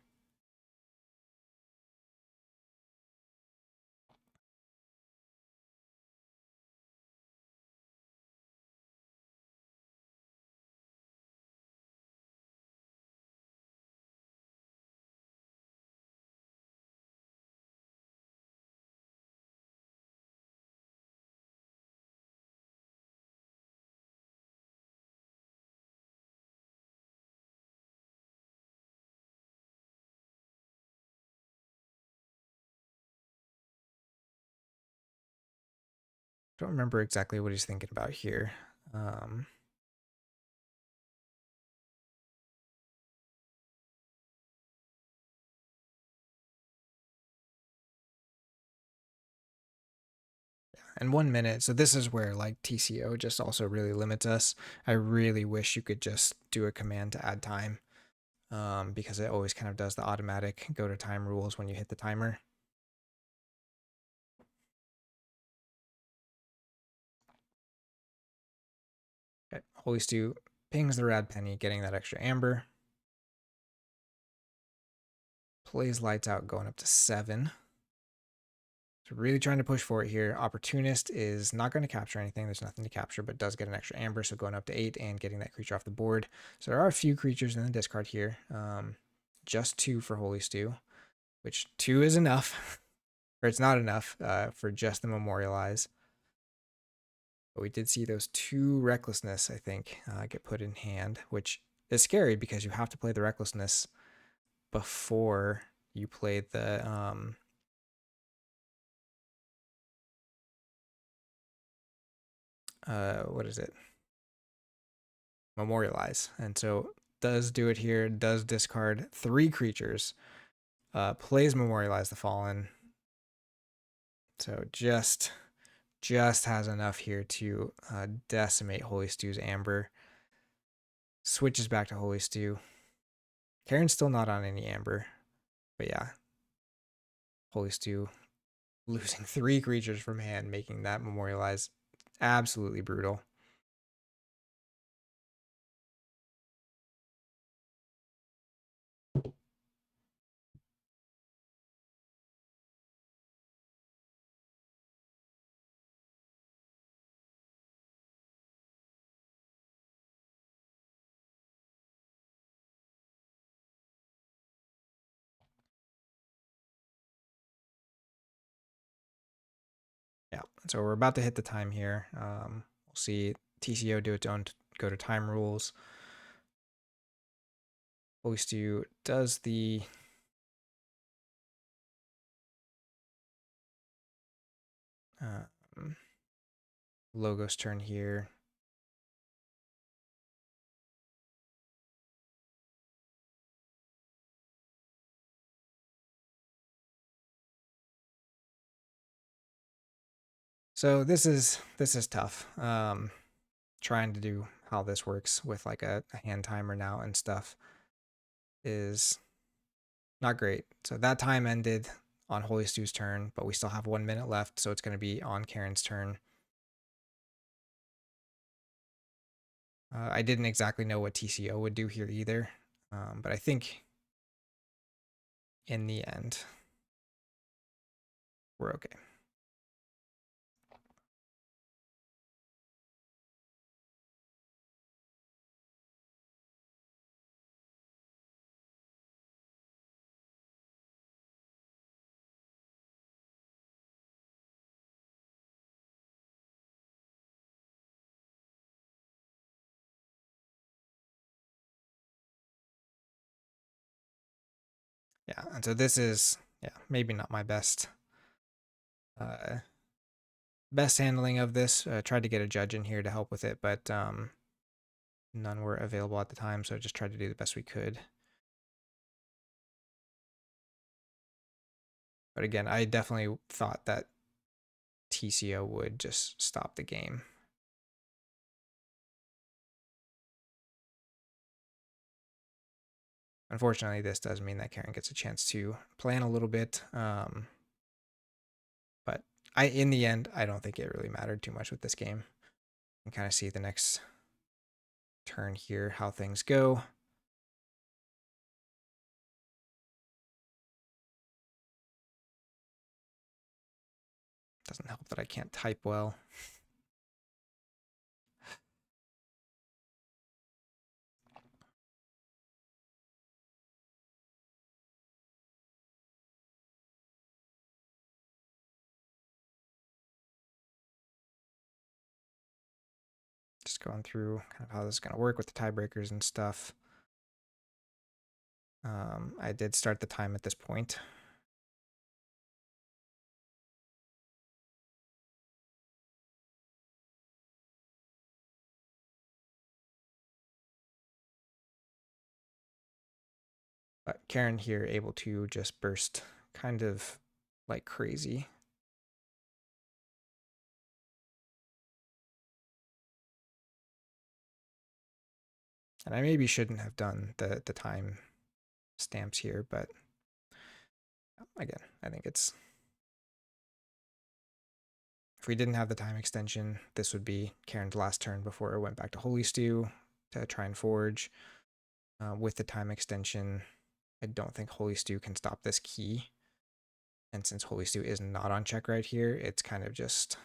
Don't remember exactly what he's thinking about here. And 1 minute. So this is where like TCO just also really limits us. I really wish you could just do a command to add time, because it always kind of does the automatic go to time rules when you hit the timer. Okay, Holystewe pings the rad penny, getting that extra amber. Plays lights out, going up to 7. So really trying to push for it here. Opportunist is not going to capture anything. There's nothing to capture, but does get an extra amber. So going up to 8 and getting that creature off the board. So there are a few creatures in the discard here. Just 2 for Holystewe, which 2 is enough. Or it's not enough for just the Memorialize. But we did see those 2 Recklessness, I think, get put in hand, which is scary because you have to play the Recklessness before you play the... what is it? Memorialize. And so does do it here, does discard 3 creatures, plays Memorialize the Fallen. So just has enough here to decimate Holystewe's Amber. Switches back to Holystewe. Karen's still not on any Amber. But yeah, Holystewe losing 3 creatures from hand, making that Memorialize absolutely brutal. Yeah, so we're about to hit the time here. We'll see TCO do its own go to time rules. Holystewe does the Logos turn here. So this is tough. Trying to do how this works with like a hand timer now and stuff is not great. So that time ended. on Holystewe's turn, but we still have 1 minute left, so it's going to be on Karen's turn. I didn't exactly know what TCO would do here either, but I think in the end, we're okay. Yeah, and so this is, yeah, maybe not my best handling of this. Tried to get a judge in here to help with it, but none were available at the time, so I just tried to do the best we could. But again, I definitely thought that TCO would just stop the game. Unfortunately, this does mean that Karen gets a chance to plan a little bit. But in the end, I don't think it really mattered too much with this game. You can kind of see the next turn here, how things go. Doesn't help that I can't type well. Just going through kind of how this is going to work with the tiebreakers and stuff. I did start the time at this point. But Karen here able to just burst kind of like crazy. And I maybe shouldn't have done the time stamps here, but again, I think it's, if we didn't have the time extension, this would be Karen's last turn before it went back to Holystewe to try and forge. With the time extension, I don't think Holystewe can stop this key. And since Holystewe is not on check right here, it's kind of just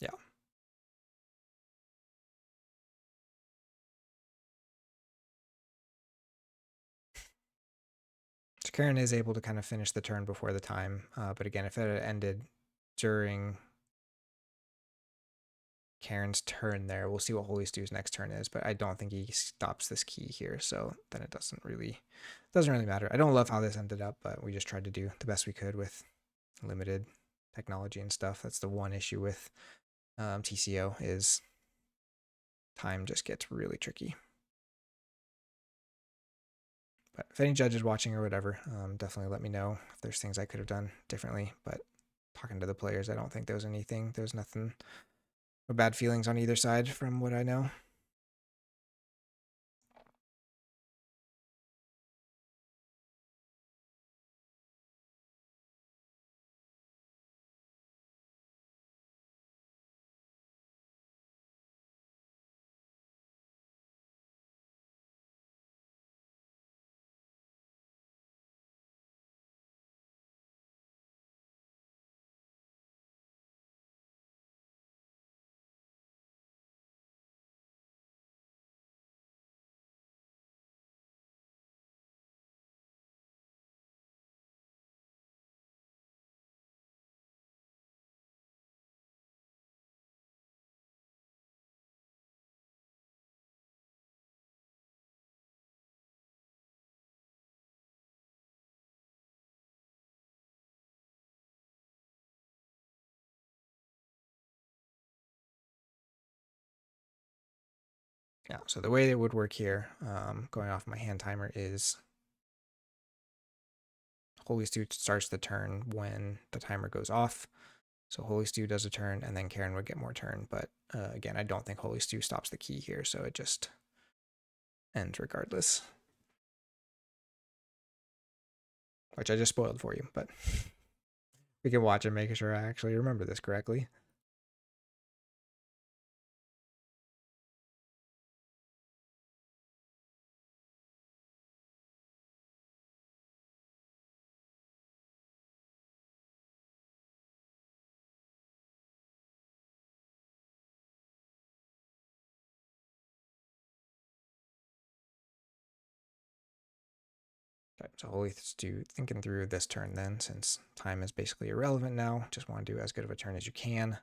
yeah. So Karen is able to kind of finish the turn before the time, but again, if it had ended during Karen's turn there, we'll see what Holystewe's next turn is, but I don't think he stops this key here, so then it doesn't really matter. I don't love how this ended up, but we just tried to do the best we could with limited technology and stuff. That's the one issue with TCO, is time just gets really tricky. But if any judge is watching or whatever, definitely let me know if there's things I could have done differently. But talking to the players, I don't think there was anything. There's nothing, no bad feelings on either side from what I know. Yeah, so the way it would work here, going off my hand timer, is Holystewe starts the turn when the timer goes off. So Holystewe does a turn, and then Karen would get more turn. But again, I don't think Holystewe stops the key here, so it just end regardless. Which I just spoiled for you, but we can watch and make sure I actually remember this correctly. Okay, so Holystewe thinking through this turn then, since time is basically irrelevant now. Just want to do as good of a turn as you can.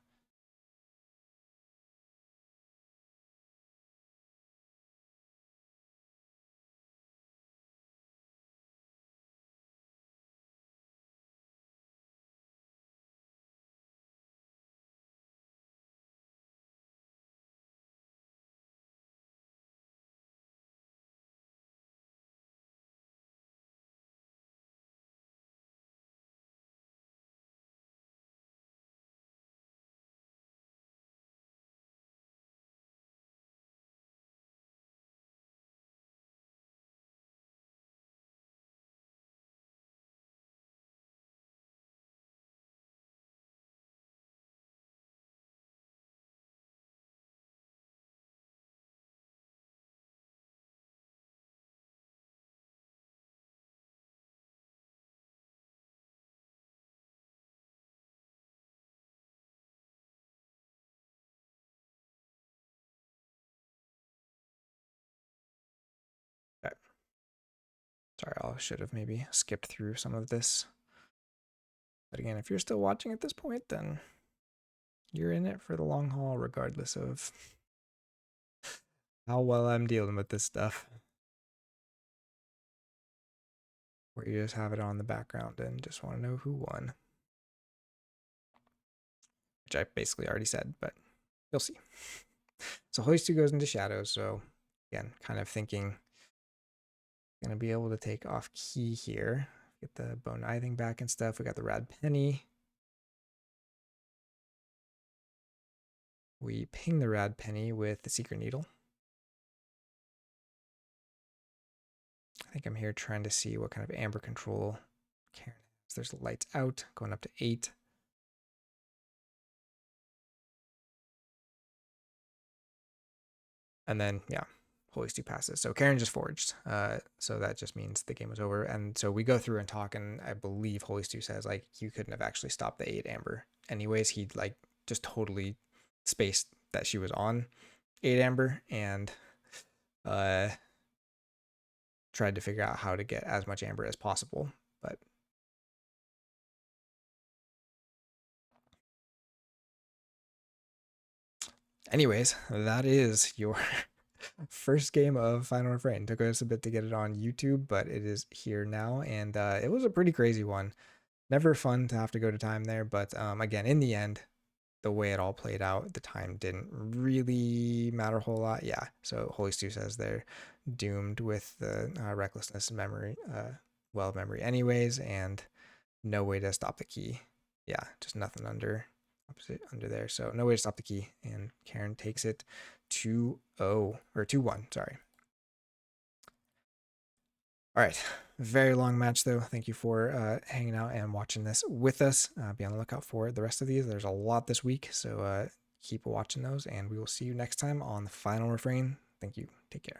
Okay. Sorry, I should have maybe skipped through some of this. But again, if you're still watching at this point, then you're in it for the long haul, regardless of how well I'm dealing with this stuff. Or you just have it on the background and just want to know who won. Which I basically already said, but you'll see. So Holystewe goes into shadows, so again, kind of thinking gonna be able to take off key here. Get the bone ithing back and stuff. We got the rad penny. We ping the rad penny with the secret needle. I think I'm here trying to see what kind of amber control Karen has. There's lights out, going up to 8. And then, yeah, Holystewe passes. So Karen just forged. So that just means the game was over. And so we go through and talk, and I believe Holystewe says, like, you couldn't have actually stopped the 8 amber. Anyways, he, like, just totally spaced that she was on 8 amber and tried to figure out how to get as much amber as possible. But anyways, that is your first game of Final Refrain. Took us a bit to get it on YouTube, but it is here now, and it was a pretty crazy one. Never fun to have to go to time there, but again, in the end, the way it all played out, the time didn't really matter a whole lot. Yeah, so Holystewe says they're doomed with the recklessness and memory, well memory anyways, and no way to stop the key. Yeah, just nothing under there. So no way to stop the key, and Karen takes it 2-0 or 2-1. Sorry. All right, very long match though. Thank you for hanging out and watching this with us. Be on the lookout for the rest of these. There's a lot this week, so keep watching those, and we will see you next time on the Final Refrain. Thank you. Take care.